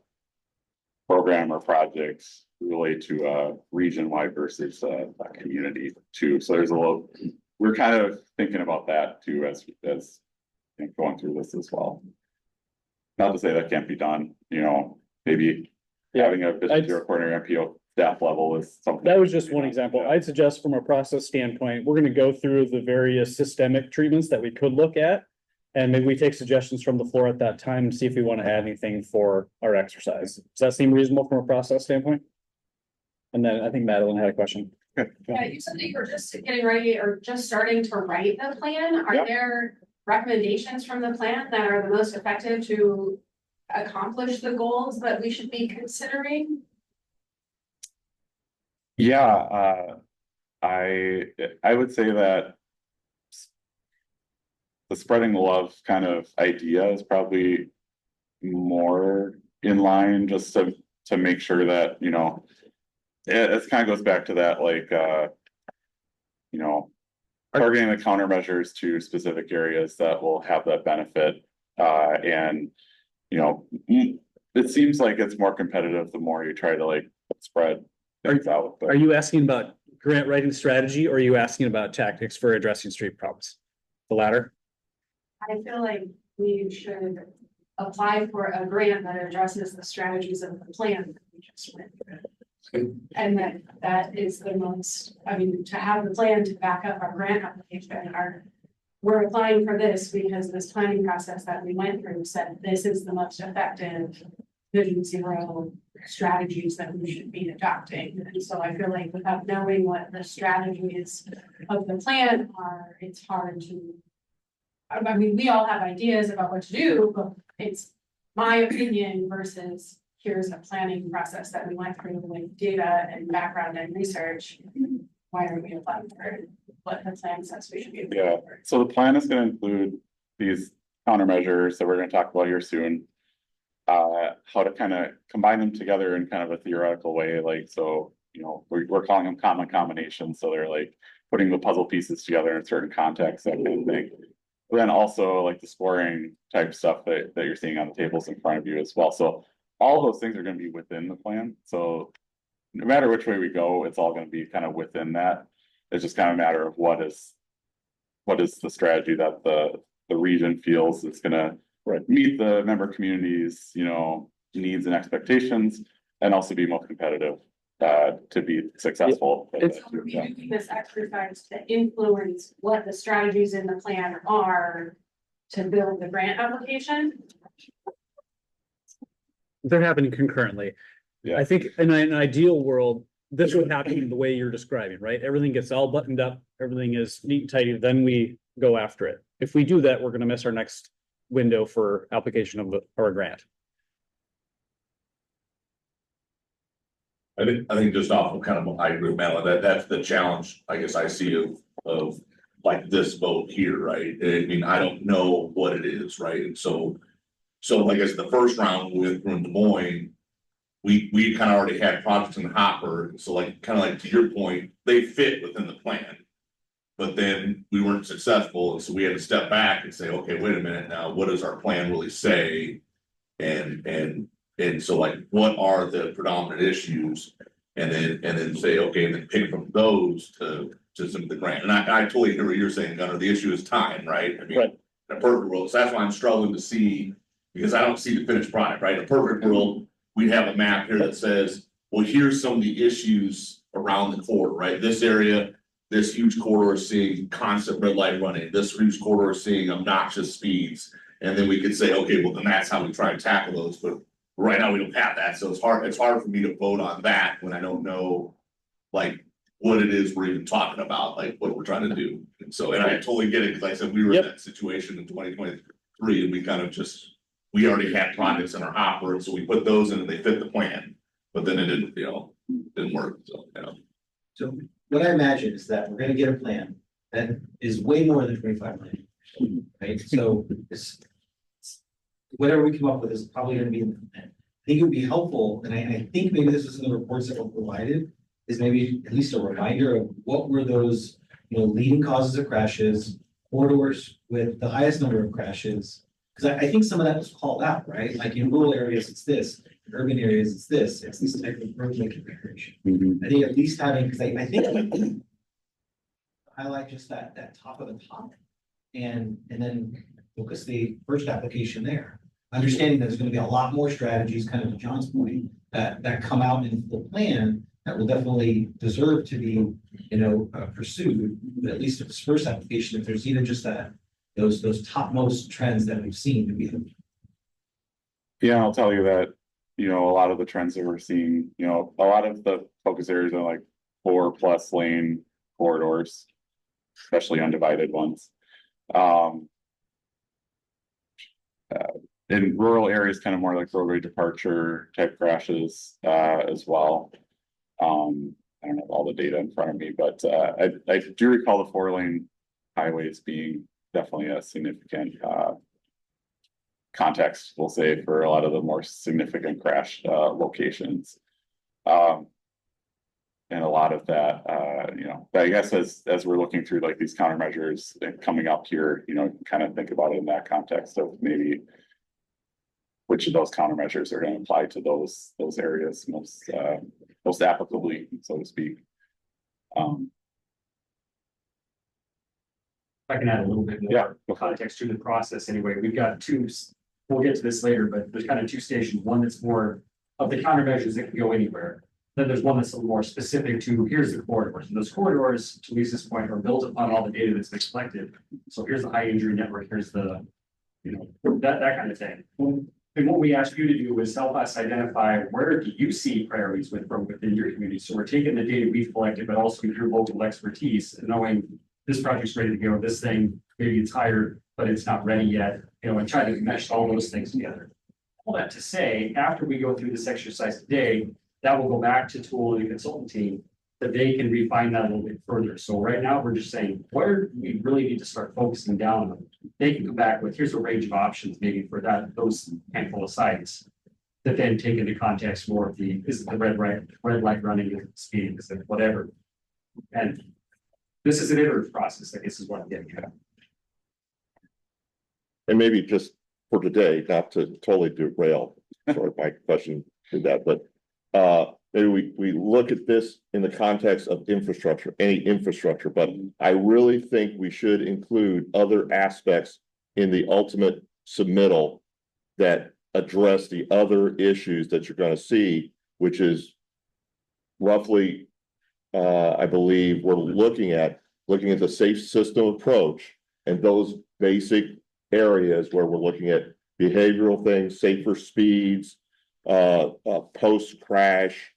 program or projects relate to a region-wide versus a community too. So there's a little, we're kind of thinking about that too as going through this as well. Not to say that can't be done, you know, maybe having a Vision Zero coordinator MPO staff level is something. That was just one example. I'd suggest from a process standpoint, we're gonna go through the various systemic treatments that we could look at. And maybe we take suggestions from the floor at that time and see if we want to add anything for our exercise. Does that seem reasonable from a process standpoint? And then I think Madeline had a question. Yeah, you said that you were just getting ready or just starting to write the plan. Are Yeah. there recommendations from the plan that are the most effective to accomplish the goals that we should be considering? Yeah, I would say that the spreading the love kind of idea is probably more in line, just to make sure that, you know, it kind of goes back to that, like, you know, targeting the countermeasures to specific areas that will have that benefit. And, you know, it seems like it's more competitive the more you try to like spread things out. Are you asking about grant writing strategy, or are you asking about tactics for addressing street problems? The latter? I feel like we should apply for a grant that addresses the strategies of the plan that we just went through. And that is the most, I mean, to have the plan to back up our grant application, we're applying for this because this planning process that we went through said this is the most effective Vision Zero strategies that we should be adopting. And so I feel like without knowing what the strategies of the plan are, it's hard to. I mean, we all have ideas about what to do, but it's my opinion versus here's a planning process that we went through with data and background and research. Why are we applying for what the plan says we should be? Yeah, so the plan is gonna include these countermeasures that we're gonna talk about here soon. How to kind of combine them together in kind of a theoretical way, like, so, you know, we're calling them common combinations, so they're like putting the puzzle pieces together in certain contexts, that kind of thing. But then also like the scoring type stuff that you're seeing on the tables in front of you as well. So all those things are gonna be within the plan, so no matter which way we go, it's all gonna be kind of within that. It's just kind of a matter of what is the strategy that the region feels is gonna meet the member communities, you know, needs and expectations, and also be most competitive to be successful. We're using this exercise to influence what the strategies in the plan are to build the grant application. They're happening concurrently. Yeah. I think in an ideal world, this would happen the way you're describing, right? Everything gets all buttoned up, everything is neat and tidy, then we go after it. If we do that, we're gonna miss our next window for application of our grant. I think just off of kind of, I agree with Madeline, that's the challenge, I guess I see of like this vote here, right? I mean, I don't know what it is, right? And so I guess the first round with from Des Moines, we kind of already had projects in the hopper, so like, kind of like to your point, they fit within the plan. But then we weren't successful, and so we had to step back and say, okay, wait a minute now, what does our plan really say? And so like, what are the predominant issues? And then say, okay, and then pick from those to some of the grant. And I totally hear what you're saying, Gunnar, the issue is time, right? I mean, Right. in a perfect world, so that's why I'm struggling to see, because I don't see the finished product, right? In a perfect world, we'd have a map here that says, well, here's some of the issues around the corridor, right? This area, this huge corridor is seeing constant red light running, this huge corridor is seeing obnoxious speeds. And then we could say, okay, well, then that's how we try and tackle those, but right now we don't have that, so it's hard for me to vote on that when I don't know. Like what it is we're even talking about, like what we're trying to do, and so, and I totally get it, because I said we were in that situation in 2023, and we kind of we already had projects in our hopper, and so we put those in and they fit the plan. But then it didn't, didn't work, so, So what I imagine is that we're gonna get a plan that is way more than 25 million, right? So whatever we come up with is probably gonna be in the plan. I think it would be helpful, and I think maybe this is in the reports that were provided, is maybe at least a reminder of what were those, leading causes of crashes, corridors with the highest number of crashes. Because I think some of that was called out, right? Like in rural areas, it's this, in urban areas, it's this type of roadway configuration. I think at least having, because I think highlight just that top of the top and then focus the first application there. Understanding that there's going to be a lot more strategies, kind of to John's point, that come out in the plan that will definitely deserve to be, pursued. But at least if it's first application, if there's even just those topmost trends that we've seen to be. Yeah, I'll tell you that, a lot of the trends that we're seeing, a lot of the focus areas are like 4+ lane corridors, especially undivided ones. in rural areas, kind of more like roadway departure type crashes, as well. I don't have all the data in front of me, but, I do recall the 4-lane highways being definitely a significant, context, we'll say, for a lot of the more significant crash, locations. And a lot of that, I guess as we're looking through like these countermeasures and coming up here, kind of think about it in that context of maybe which of those countermeasures are going to apply to those areas most applicably, so to speak. If I can add a little bit more context to the process anyway, we've got we'll get to this later, but there's kind of two stations, one that's more of the countermeasures that can go anywhere. Then there's one that's a little more specific to, here's the corridors, and those corridors, to Lisa's point, are built upon all the data that's been collected. So here's the high injury network, here's the, that kind of thing. And what we asked you to do was help us identify where do you see priorities from within your community. So we're taking the data we've collected, but also with your local expertise and knowing this project's ready to go, this thing, maybe it's hired, but it's not ready yet, and try to mesh all those things together. All that to say, after we go through this exercise today, that will go back to Tool and the consultant team that they can refine that a little bit further. So right now, we're just saying, where do we really need to start focusing down on? They can come back with, here's a range of options, maybe for those handful of sites that then take into context more of is it the red light running, is it speeding, is it whatever. And this is an iterative process, I guess is what I'm getting at. And maybe just for today, not to totally derail, sort of my question to that, but maybe we look at this in the context of infrastructure, any infrastructure, but I really think we should include other aspects in the ultimate submittal that address the other issues that you're going to see, which is roughly, I believe we're looking at the safe system approach and those basic areas where we're looking at behavioral things, safer speeds, post crash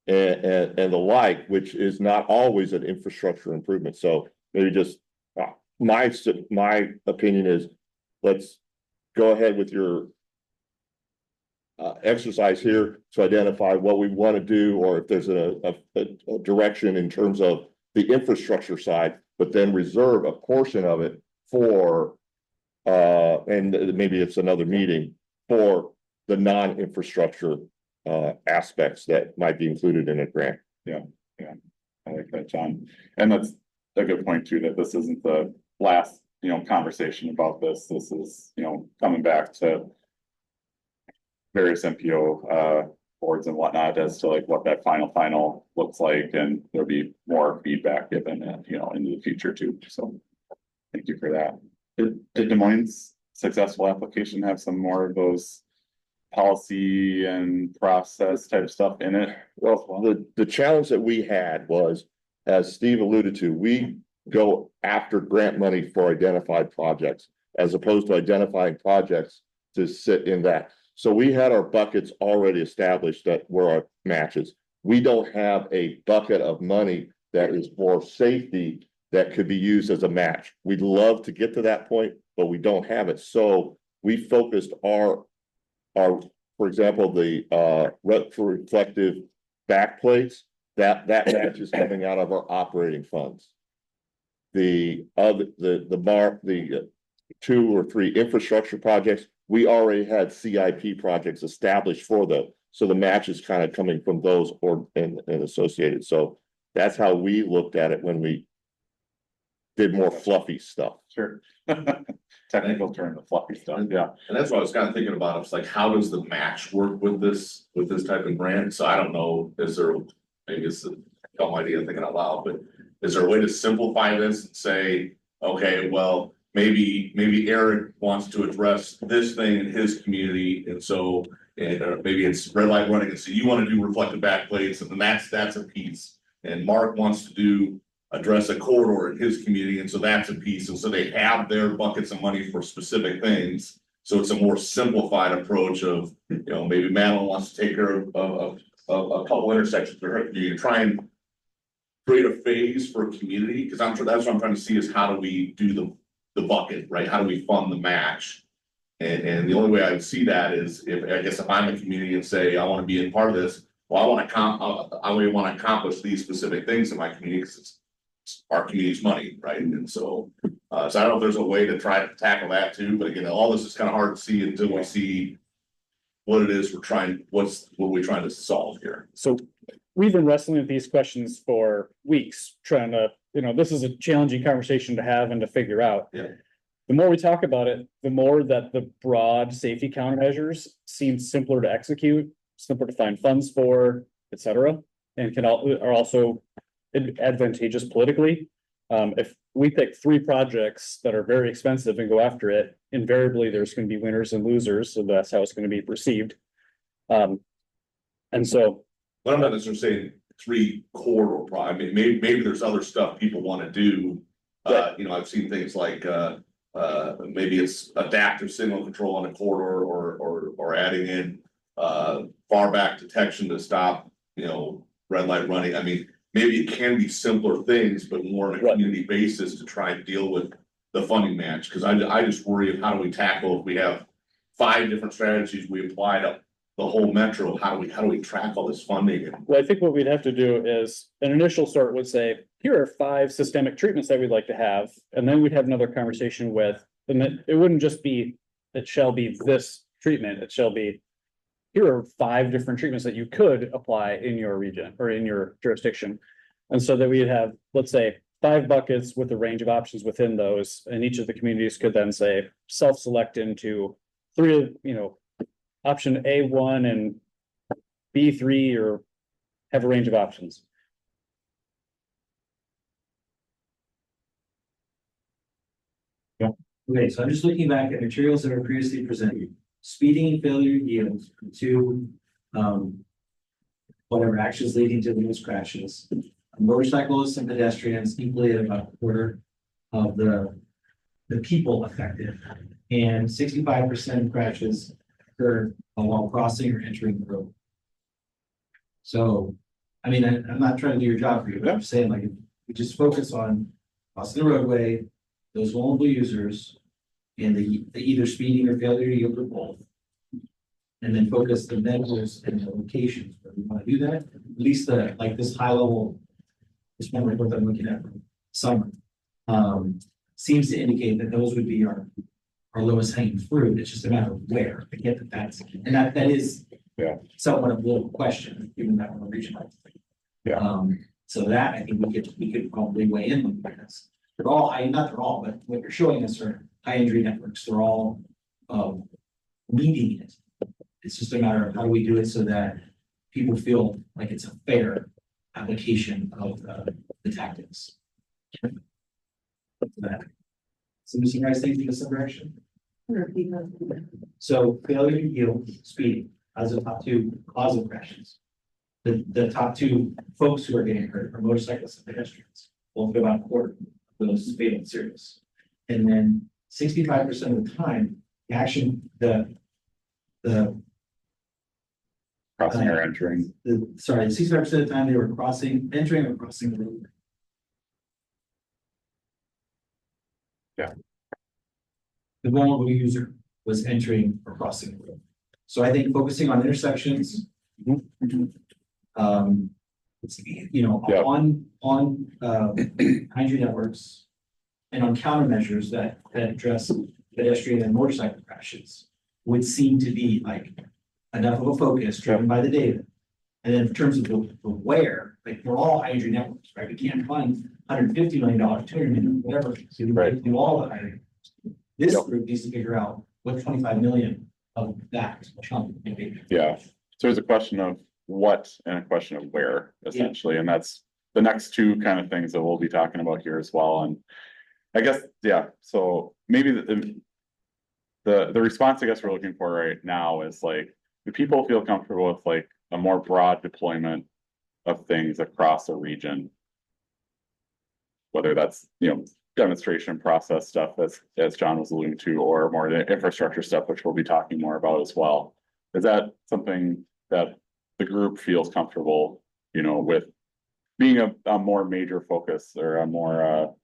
and the like, which is not always an infrastructure improvement. So maybe just my opinion is let's go ahead with your exercise here to identify what we want to do, or if there's a direction in terms of the infrastructure side, but then reserve a portion of it for and maybe it's another meeting for the non-infrastructure aspects that might be included in a grant. Yeah, I like that, John. And that's a good point too, that this isn't the last, conversation about this. This is, coming back to various MPO boards and whatnot as to like what that final looks like, and there'll be more feedback given, into the future too. So thank you for that. Did Des Moines' successful application have some more of those policy and process type stuff in it? Well, the challenge that we had was, as Steve alluded to, we go after grant money for identified projects as opposed to identifying projects to sit in that. So we had our buckets already established that were our matches. We don't have a bucket of money that is for safety that could be used as a match. We'd love to get to that point, but we don't have it. So we focused our, for example, the reflective backplates, that match is coming out of our operating funds. The 2 or 3 infrastructure projects, we already had CIP projects established for those. So the match is kind of coming from those and associated. So that's how we looked at it when we did more fluffy stuff. Sure. Technical term, the fluffy stuff. Yeah. And that's what I was kind of thinking about. It's like, how does the match work with this type of grant? So I don't know, maybe it's a dumb idea thinking out loud, but is there a way to simplify this and say, okay, well, maybe Eric wants to address this thing in his community, and so maybe it's red light running, and so you want to do reflective backplates, and then that's a piece. And Mark wants to address a corridor in his community, and so that's a piece. And so they have their buckets of money for specific things. So it's a more simplified approach of, maybe Madeline wants to take care of a couple intersections for her community, try and create a phase for a community, because that's what I'm trying to see is how do we do the bucket, right? How do we fund the match And the only way I would see that is if, I guess if I'm a community and say, I wanna be in part of this, well, I really wanna accomplish these specific things in my community, because it's our community's money, right? And so, so I don't know if there's a way to try to tackle that too, but again, all this is kind of hard to see until we see what it is what we're trying to solve here. So we've been wrestling with these questions for weeks, trying to, this is a challenging conversation to have and to figure out. Yeah. The more we talk about it, the more that the broad safety countermeasures seem simpler to execute, simpler to find funds for, et cetera, and are also advantageous politically. If we pick 3 projects that are very expensive and go after it, invariably there's going to be winners and losers, so that's how it's going to be perceived. And so, Well, I'm not necessarily saying 3 corridor I mean, maybe there's other stuff people want to do. I've seen things like maybe it's adaptive signal control on a corridor or adding in far back detection to stop, red light running. I mean, maybe it can be simpler things, but more on a community basis to try and deal with the funding match. Cause I just worry of how do we tackle if we have 5 different strategies we apply to the whole metro, how do we track all this funding? well, I think what we'd have to do is an initial sort would say, here are 5 systemic treatments that we'd like to have. And then we'd have another conversation with, and then it wouldn't just be, it shall be this treatment, it shall be, here are 5 different treatments that you could apply in your region or in your jurisdiction. And so that we'd have, let's say, 5 buckets with a range of options within those, and each of the communities could then say, self-select into 3, option A1 and B3, or have a range of options. Okay, so I'm just looking back at materials that were previously presented, speeding and failure to yield to, whatever actions leading to the most crashes. Motorcyclists and pedestrians equally at about a quarter of the people affected. And 65% of crashes occur while crossing or entering the road. So, I mean, I'm not trying to do your job for you, but I'm saying, like, if we just focus on crossing the roadway, those vulnerable users, and the either speeding or failure to yield or both. And then focus the measures and the locations where we want to do that, at least this high level. This one report that I'm looking at from summer, seems to indicate that those would be our lowest hanging fruit. It's just a matter of where. I get that that is somewhat of a little question, given that we're regional. So that I think we could probably weigh in on this. They're all not they're all, but what you're showing us are high injury networks. They're all meeting it. It's just a matter of how do we do it so that people feel like it's a fair application of the tactics. So do you guys think in this direction? So failure to yield, speeding, as the top 2 cause of crashes. The top 2 folks who are getting hurt are motorcyclists and pedestrians. Well, about a quarter of those fatal and serious. And then 65% of the time, the Crossing or entering. 65% of the time they were entering or crossing the road. Yeah. The vulnerable user was entering or crossing the road. So I think focusing on intersections, on hydrogen networks and on countermeasures that address pedestrian and motorcycle crashes would seem to be like enough of a focus driven by the data. And then in terms of the where, like we're all hydrogen networks, right? We can't fund $150 million, $200 million, whatever. So we do all the hydrogen. This group needs to figure out what 25 million of that chunk can be. Yeah, so there's a question of what and a question of where, essentially, and that's the next 2 kind of things that we'll be talking about here as well. And I guess, so maybe the response I guess we're looking for right now is like, do people feel comfortable with like a more broad deployment of things across a region? Whether that's, demonstration process stuff as John was alluding to, or more the infrastructure stuff, which we'll be talking more about as well. Is that something that the group feels comfortable, with being a more major focus or a more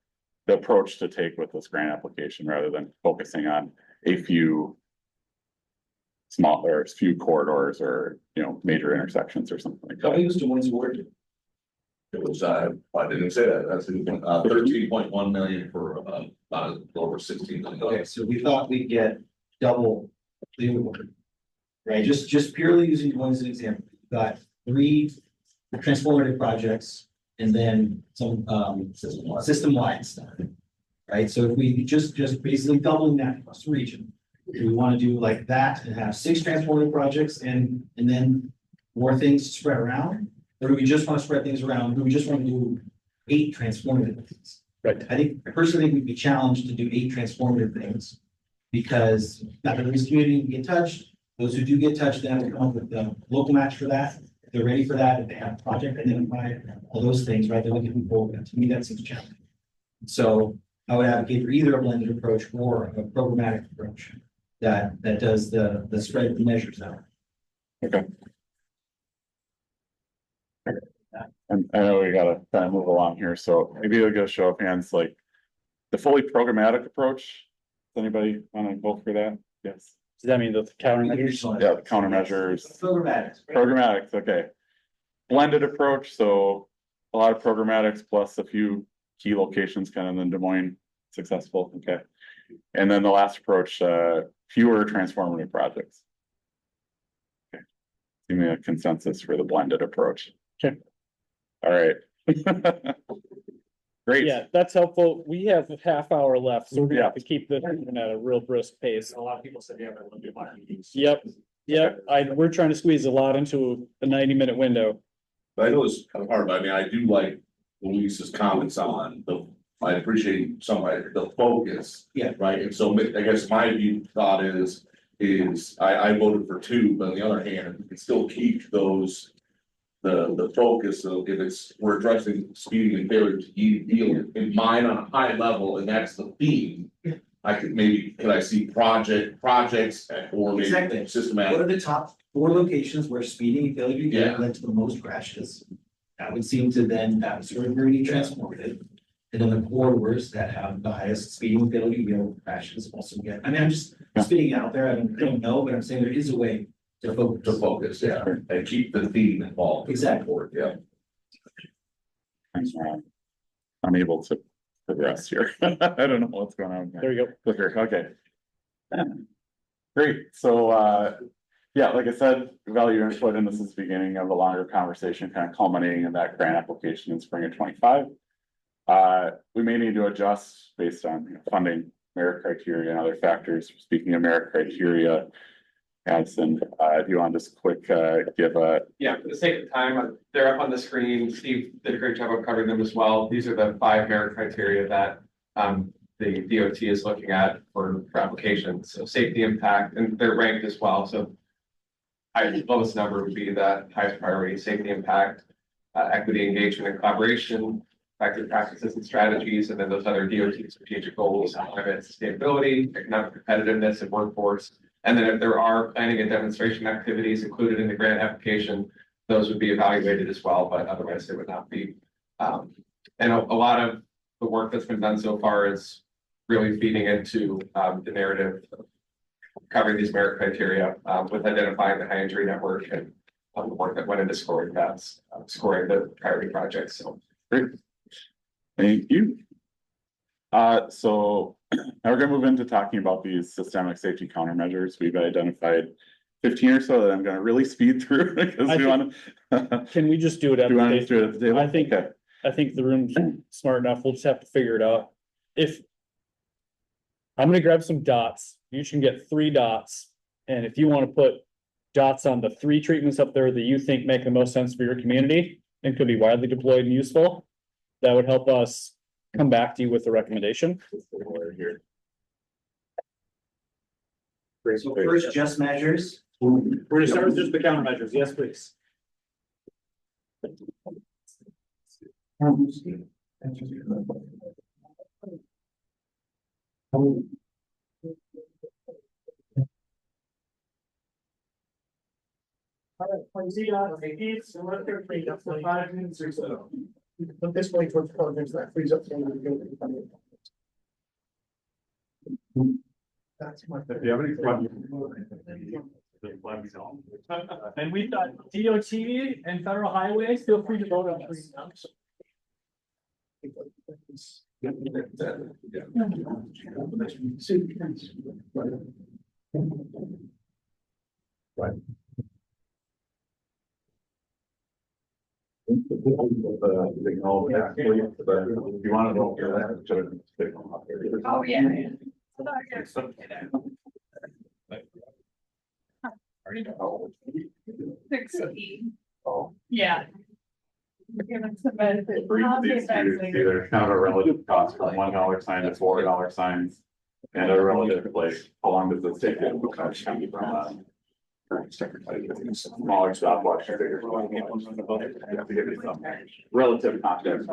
the approach to take with this grant application rather than focusing on a few small or few corridors or, major intersections or something like How that. big was Des Moines award? It was, I didn't say that, that's 13.1 million for, about over 16 million. Okay, so we thought we'd get double the award. Right, just purely using Des Moines as an example, we've got 3 transformative projects and then some system-wide stuff. Right, so if we just basically doubling that across the region, do we want to do like that and have 6 transformative projects and then more things spread around? Or do we just want to spread things around? Do we just want to do 8 transformative things? Right. I personally think we'd be challenged to do 8 transformative things. Because not everybody's community can get touched. Those who do get touched, then we come up with the local match for that. If they're ready for that, if they have a project identified, all those things, right? They're looking forward. To me, that seems challenging. So I would advocate for either a blended approach or a programmatic approach that does the spread of the measures out. Okay. And I know we gotta kind of move along here, so maybe we'll get a show of hands, like the fully programmatic approach. Does anybody want to vote for that? Yes. Does that mean the countermeasures? Yeah, the countermeasures. Programmatic. Programmatics, okay. Blended approach, so a lot of programmatics plus a few key locations kind of in Des Moines successful, okay. And then the last approach, fewer transformative projects. Okay. Give me a consensus for the blended approach. Okay. All right. Great. Yeah, that's helpful. We have a half hour left, so we're gonna have to keep this moving at a real brisk pace. A lot of people said, yeah, but I want to do my meetings. Yep, we're trying to squeeze a lot into a 90-minute window. But I know it's kind of hard, but I mean, I do like Luis's comments on I appreciate the focus. Yeah. Right, and so I guess my thought is I voted for 2, but on the other hand, we can still keep those. The focus of if we're addressing speeding and failure to yield in mind on a high level, and that's the theme. Could I see projects or maybe Exactly. systematic? What are the top 4 locations where speeding and failure to Yeah. yield led to the most crashes? That would seem to then, that was sort of really transformative. And then the corridors that have the highest speeding and failure to yield crashes also get, I'm just spitting it out there, I don't know, but I'm saying there is a way to focus. Yeah, and keep the theme involved. Exactly. Yeah. I'm able to progress here. I don't know what's going on. There you go. Clicker, okay. Great, so, yeah, like I said, value input, and this is the beginning of a longer conversation, kind of culminating in that grant application in spring of 25. We may need to adjust based on funding, merit criteria and other factors. Speaking of merit criteria, Addison, do you want to just quick, give a, Yeah, for the sake of time, they're up on the screen. Steve did a great job of covering them as well. These are the 5 merit criteria that the DOT is looking at for applications. So safety impact, and they're ranked as well. So the lowest number would be the highest priority: safety impact, equity, engagement, and collaboration, effective practices and strategies, and then those other DOT strategic goals, climate sustainability, economic competitiveness, and workforce. And then if there are planning and demonstration activities included in the grant application, those would be evaluated as well, but otherwise they would not be. And a lot of the work that's been done so far is really feeding into the narrative of covering these merit criteria with identifying the high injury network and the work that went into scoring that, scoring the priority projects. So great. Thank you. So now we're gonna move into talking about these systemic safety countermeasures. We've identified 15 or so that I'm gonna really speed through because we want to. Can we just do it at Do you want to the do it at the table? Okay. I think the room's smart enough. We'll just have to figure it out. I'm gonna grab some dots. You can get 3 dots. And if you want to put dots on the 3 treatments up there that you think make the most sense for your community and could be widely deployed and useful, that would help us come back to you with a recommendation. So first, just measures. We're gonna start with just the countermeasures. Yes, please. But this way towards projects that frees up some of the building funding. That's my. Do you have any questions? And we've got DOT and federal highways, feel free to vote on this. If you want to go here, that should signal. Oh, yeah. Yeah. These two, either kind of a relative cost from $1 sign to $4 signs. And a relative, like, how long does this take you? Smaller stopwatch. Bigger. You have to give me some relative context.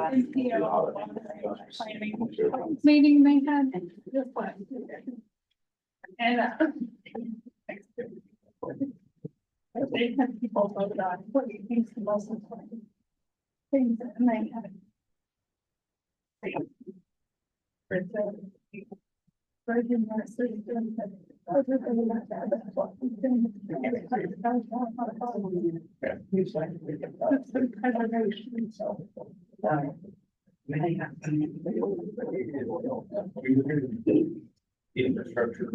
Meeting they had. And. They had people voted on what do you think is the most important things that they have. Virgin nurses doing that. Infrastructure.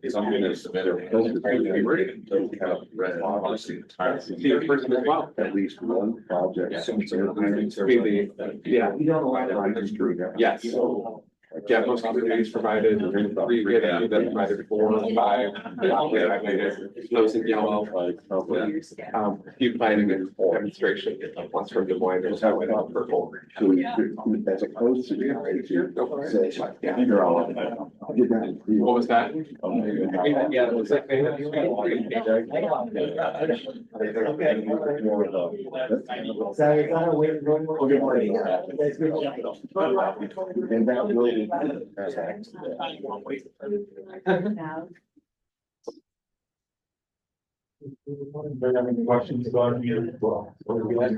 Something that's submitted. At least one project. Yeah. Yes. Yeah, most communities provided, three, we had that provided 4 or 5. Those in yellow. Few planning and demonstration, once from Des Moines, there's how it up purple. As opposed to. Yeah. You're all in that. What was that? Yeah, it was like they had. And that really. Questions about you? As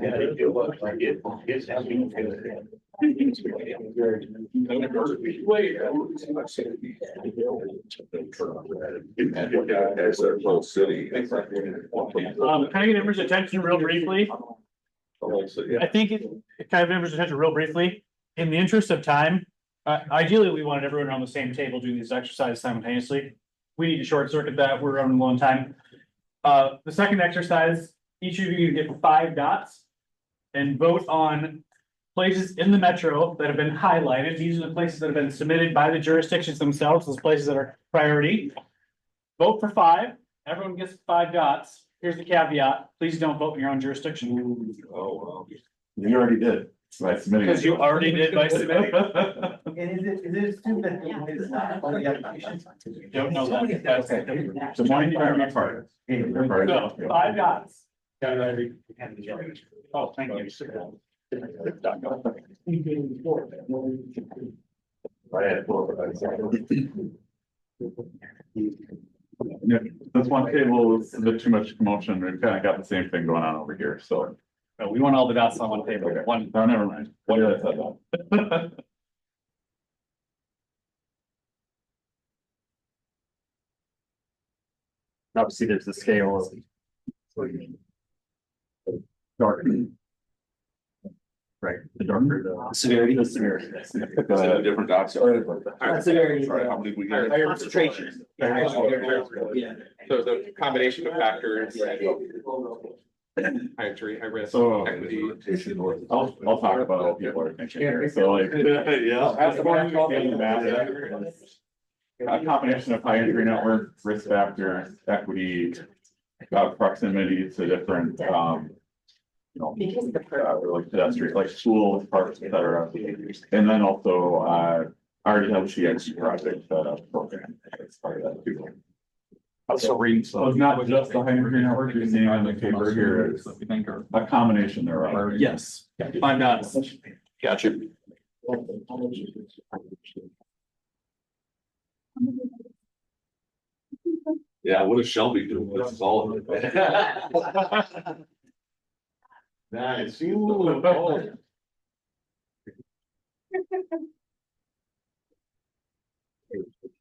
a whole city. Can I get everyone's attention real briefly? I think it kind of everyone's attention real briefly, in the interest of time. Ideally, we wanted everyone on the same table doing these exercises simultaneously. We need to short circuit that, we're running low on time. The second exercise, each of you get 5 dots. And vote on places in the metro that have been highlighted. These are the places that have been submitted by the jurisdictions themselves, those places that are priority. Vote for 5, everyone gets 5 dots. Here's the caveat, please don't vote in your own jurisdiction. Oh, You already did. By submitting. Because you already did by submitting. Is it assumed that it's not on the application? Don't know that. So why do you have my part? So, 5 dots. Oh, thank you. This one table is a bit too much commotion. We've kind of got the same thing going on over here, so. No, we want all the dots on one table. One. Oh, never mind. What did I say that? Obviously, there's the scale of. Dark. Right, the darker the. Severity. Is that a different dots? Severity. Sorry, how many did we get? Concentration. Yeah. So the combination of factors. High entry, high risk, So. equity. I'll talk about opioid prevention here, so like. A combination of high entry network, risk factors, equity, proximity to different, like pedestrian, like schools, parks, et cetera. And then also, I already have GX project program as part of that too. Also reading. So it's not just the high entry network you're seeing on the paper here, it's a combination thereof. Yes, 5 dots. Gotcha. Yeah, what does Shelby do? This is all. Nice.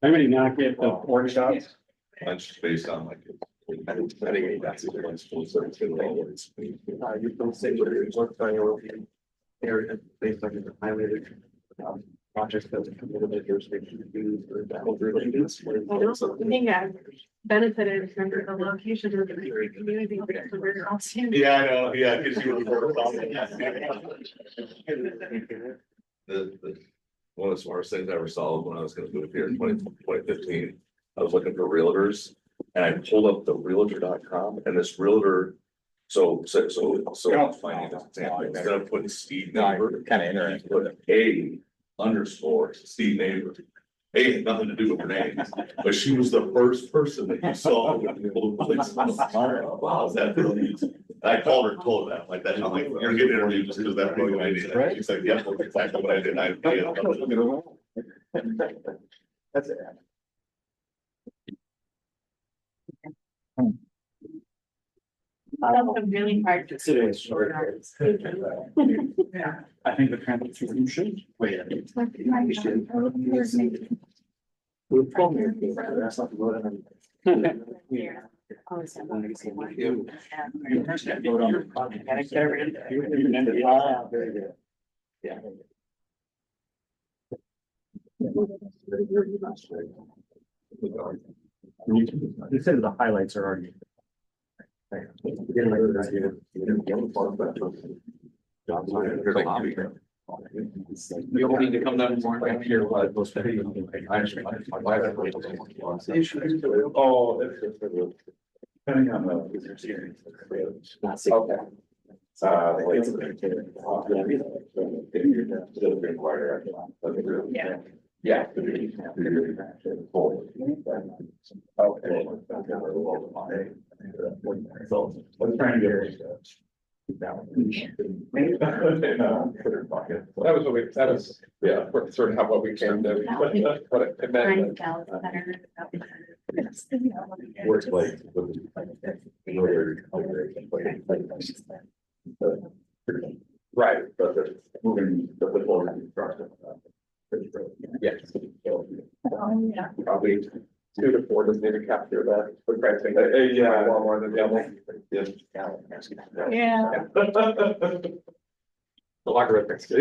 Everybody not get the pork chops? Lunch based on like. I think that's either one school service. You don't say what it is, what's on your area based on the highlighted. Projects that are committed to jurisdiction to use or that will really do this. I think I benefited from the location of the community. Yeah, I know, yeah, because you were. One of the smartest things I ever saw when I was gonna move here in 2015. I was looking for realtors and I pulled up the realtor.com and this realtor. So I'm finding this example, instead of putting Steve neighbor. Kind of interesting. Put A _, Steve neighbor. A had nothing to do with her name, but she was the first person that you saw. Wow, is that brilliant? I called her and told her that, like that, I'm like, you're gonna get interviewed just because that's what I did. She's like, yeah, that's exactly what I did. That's it. That's really hard to. It is short. I think the transition should wait. We'll probably. That's not the vote on. Very good. Yeah. You said the highlights are already. We all need to come down more and hear what. Oh, depending on the. Okay. Yeah. Yeah. So, I'm trying to get. That was, yeah, sort of how what we came to, what it meant. Works like. Right. But the moving, the whole construction. Yes. Probably 2 to 4 doesn't even capture that, but pricing, yeah, a lot more than double. Yeah. The logarithmics. Yeah,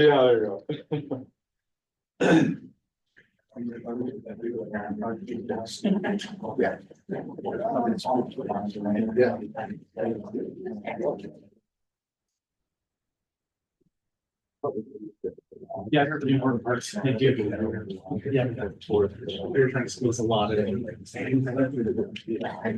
there you go. Yeah, I heard the important parts. Thank you. Yeah. They're trying to squeeze a lot of it. Yeah. I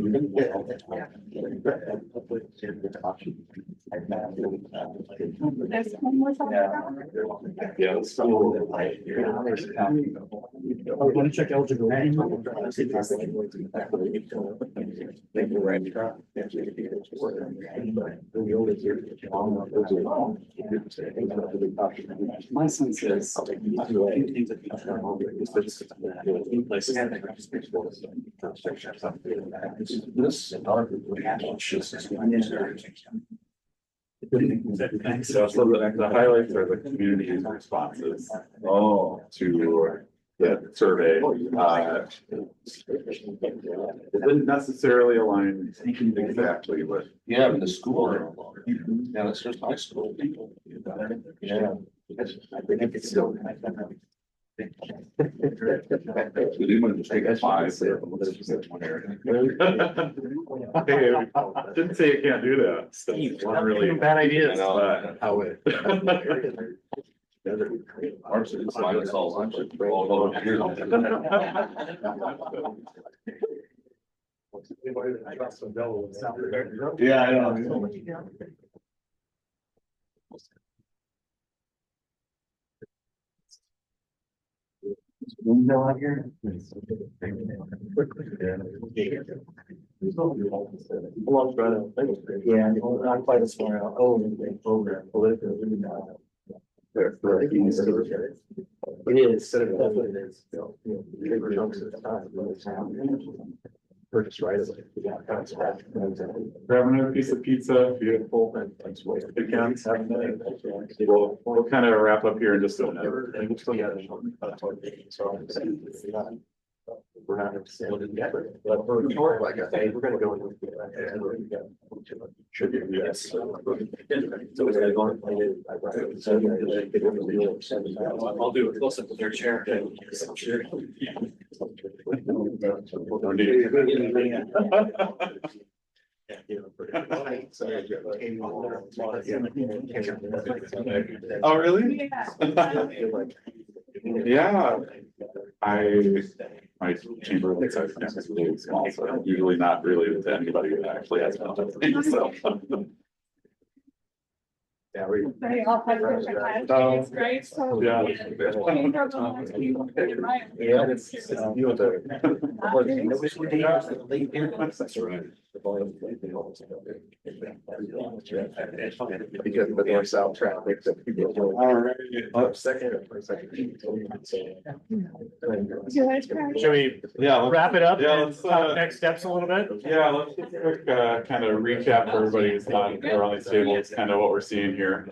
want to check eligibility. My son says. So the highlights are the community responses. Oh. To the survey. It didn't necessarily align exactly with. Yeah, but the school. Yeah, that's just high school people. Yeah. I think it's still. We didn't want to just take a 5. Hey, didn't say you can't do that. Steve, really bad ideas. How it. Ours is like it's all lunch. All volunteers. Yeah, I know. Window out here. Yeah, not quite as far out. Oh, over politically. It is. It is. purchase right away. Grab another piece of pizza, beautiful, and thanks, wait, again, we'll kind of wrap up here in just a minute. We're not going to say it together, but for short, like I say, we're gonna go. Should be, yes. So we're gonna go and play it. I'll do it close up with their chair. Oh, really? Yeah. My chamber looks like it's really small, so I'm usually not related to anybody that actually has. So. Yeah, we. They all have different kinds. It's great, so. Yeah. Yeah, it's you and the. That's right. Because of the north south traffic that people. All right. Up second. Should we Yeah. wrap it up? Yeah, and let's, talk next steps a little bit? Yeah, let's just quick, kind of recap for everybody who's not around the table. It's kind of what we're seeing here.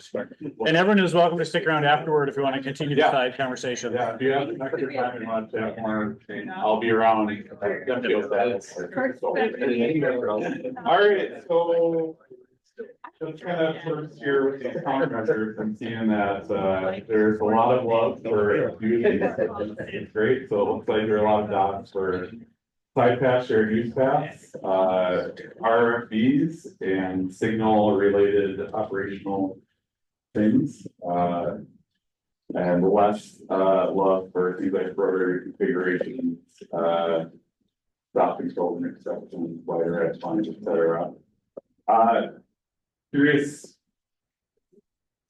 And everyone is welcome to stick around afterward if you want to continue the Yeah. side conversation. Yeah, if you have extra time and want to chat more, I'll be around. MPO status. All right, so. Just kind of first here with these contractors, I'm seeing that, there's a lot of love for using. It's great, so it looks like there are a lot of dots for side pass, shared use paths, RFBs and signal related operational things, and less, love for things like rotary configurations, stop control and exceptions, wider edge lines, et cetera. Curious,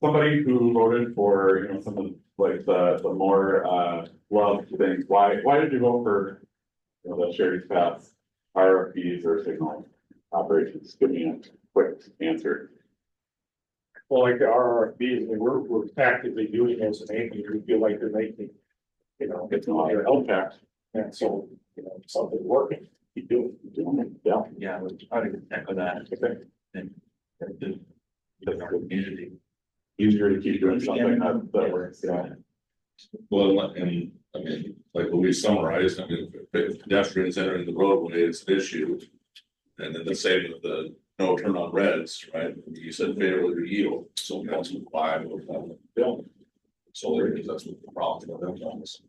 somebody who voted for, you know, some of like the more loved things, why did you vote for, you know, the shared paths, RFPs or signal operations? Give me a quick answer. Well, like the RRFBs, we're actively doing those in April, we feel like they're making, It's not your impact. and so, something's working, keep doing it, yeah. Yeah, I would echo that. And the community. Easier to keep doing something that works, yeah. Well, and I mean, like what we summarized, I mean, if pedestrians entering the roadway, it's an issue. And then the same with the no turn on reds, right? You said favorable yield, so that's why I would have. Yeah. Solar, because that's what the problem with them is.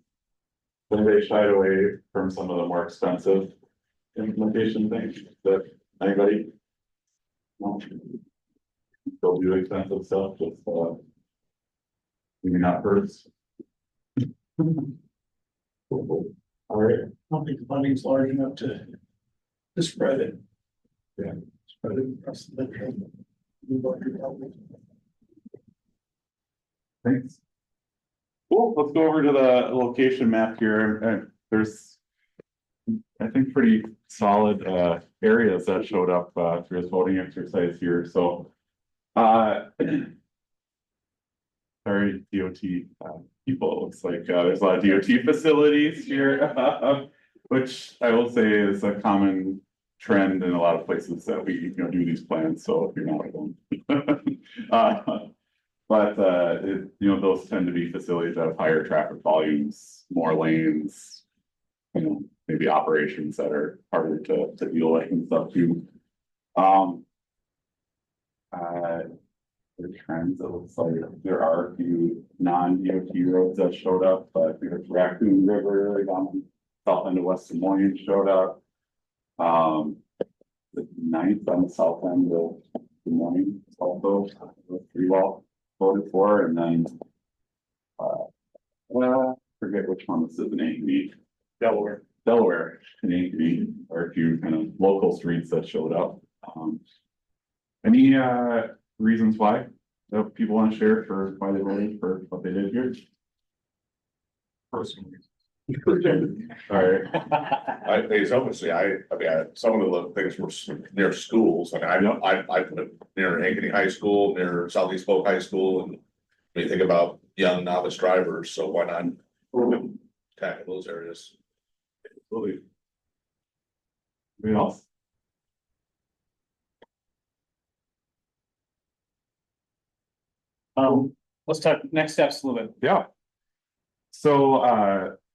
Then they shied away from some of the more expensive implementation things that anybody. No. Still do expensive stuff, just maybe not first. All right. I don't think the funding's large enough to spread it. Yeah. Spread it across the country. Thanks. Cool, let's go over to the location map here, and there's. I think pretty solid areas that showed up through this voting exercise here, so. Sorry, DOT people, it looks like there's a lot of DOT facilities here, which I will say is a common trend in a lot of places that we, do these plans, so if you're not alone. But those tend to be facilities that have higher traffic volumes, more lanes, maybe operations that are harder to deal with and stuff too. The trends, it looks like there are a few non-DOT roads that showed up, but there's Raccoon River down south end of West Des Moines showed up. The 9th on the south end of Des Moines also pretty well voted for, and then forget which one this is in Ankeny. Delaware in Ankeny are a few kind of local streets that showed up. Any reasons why that people want to share for why they voted for what they did here? Personally. All right. I think it's obviously, I mean, some of the things were near schools, and I put it near Ankeny High School, near Southeast Polk High School, and when you think about young novice drivers, so why not tackle those areas? Absolutely. Anything else? Let's talk next steps a little bit. Yeah. So,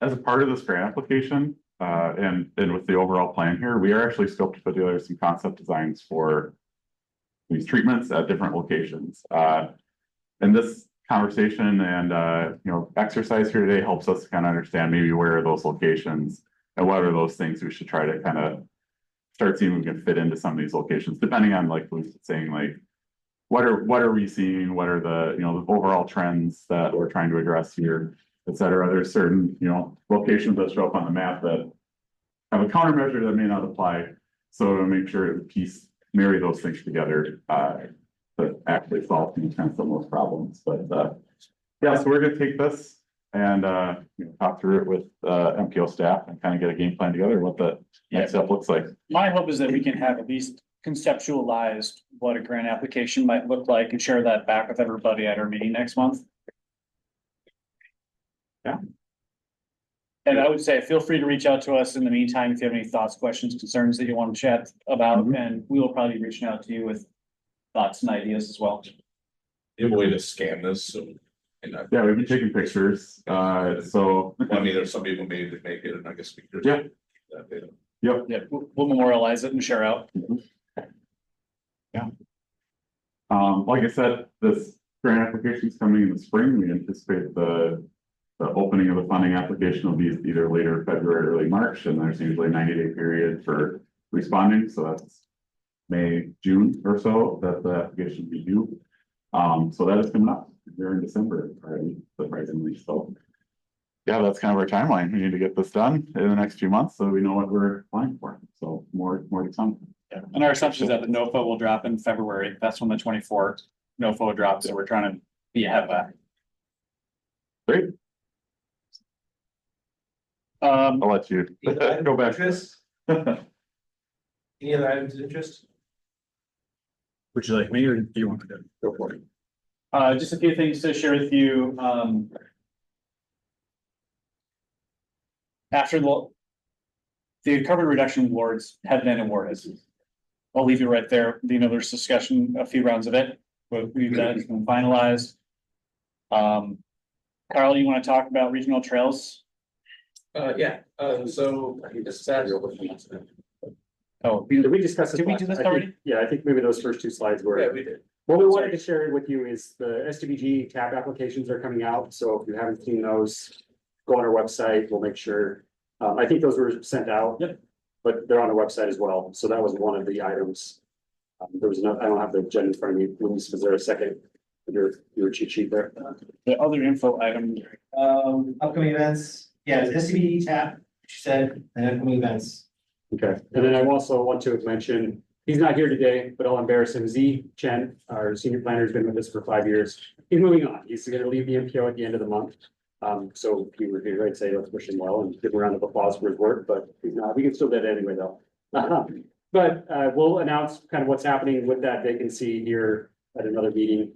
as a part of this grant application, and with the overall plan here, we are actually scoped to put together some concept designs for these treatments at different locations. And this conversation and, exercise here today helps us kind of understand maybe where are those locations and what are those things we should try to kind of start seeing if we can fit into some of these locations, depending on like who's saying like, what are we seeing? What are the, the overall trends that we're trying to address here, et cetera? There's certain, locations that show up on the map that have a countermeasure that may not apply. So to make sure marry those things together, to actually solve some of those problems. But, yeah, so we're gonna take this and, talk through it with, MPO staff and kind of get a game plan together, what the next step looks like. My hope is that we can have at least conceptualized what a grant application might look like and share that back with everybody at our meeting next month. Yeah. And I would say, feel free to reach out to us in the meantime, if you have any thoughts, questions, concerns that you want to chat about, and we will probably be reaching out to you with thoughts and ideas as well. You have a way to scan this, so. Yeah, we've been taking pictures, so. I mean, there's some people made to make it, and I guess. Yeah. Yep. Yeah, we'll memorialize it and share out. Yeah. Like I said, this grant application is coming in the spring. We anticipate the opening of the funding application will be either later February, early March, and there's usually a 90-day period for responding. So that's May, June or so that the application will be due. So that is coming up here in December already, surprisingly. So yeah, that's kind of our timeline. We need to get this done in the next few months so we know what we're applying for. So more to come. Yeah. And our assumption is that the NOFA will drop in February. That's when the 24th NOFA drops. So we're trying to be ahead of that. Great. I'll let you go back. Any other items of interest? Would you like me or do you want to do? Go for it. Just a few things to share with you. After the carbon reduction awards have been awarded. I'll leave you right there. There's discussion, a few rounds of it, but we've been finalized. Carl, you want to talk about regional trails? Yeah, so I think this is. Oh, Did we discuss this? Did we do this already? Yeah, I think maybe those first two slides were. Yeah, we did. What we wanted to share with you is the SDBG tab applications are coming out, so if you haven't seen those, go on our website, we'll make sure. I think those were sent out. Yep. But they're on our website as well, so that was one of the items. There was no, I don't have the agenda in front of me, Luis, was there a second? Your cheat sheet there? The other info item. Upcoming events, yeah, the SCBD tab, she said, and upcoming events. Okay, and then I also want to mention, he's not here today, but I'll embarrass him. Z Chen, our senior planner, has been with us for 5 years. He's moving on. He's gonna leave the MPO at the end of the month. So if you were here, I'd say let's wish him well and give him a round of applause for his work, but he's not. We can still do that anyway, though. But we'll announce kind of what's happening with that vacancy here at another meeting.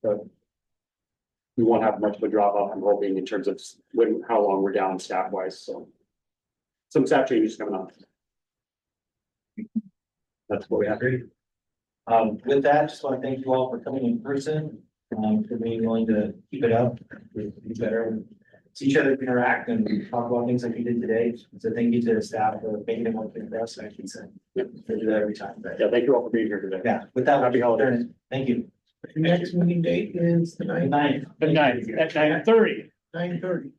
But we won't have much of a drop off, I'm hoping, in terms of how long we're down staff wise, so. Some staff changes coming up. That's what we have. With that, just want to thank you all for coming in person, for being willing to keep it up. We better see each other, interact and talk about things like we did today. So thank you to the staff for making it work for us. I should say, they do that every time. But Yeah, thank you all for being here today. yeah, with that, Happy holidays. Thank you. Next meeting date is the Good 9th. night. Good night, at 9:30. 9:30.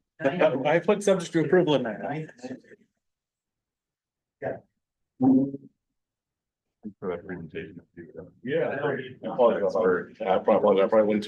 I put subject to approval in there. For that presentation. Yeah. I probably went to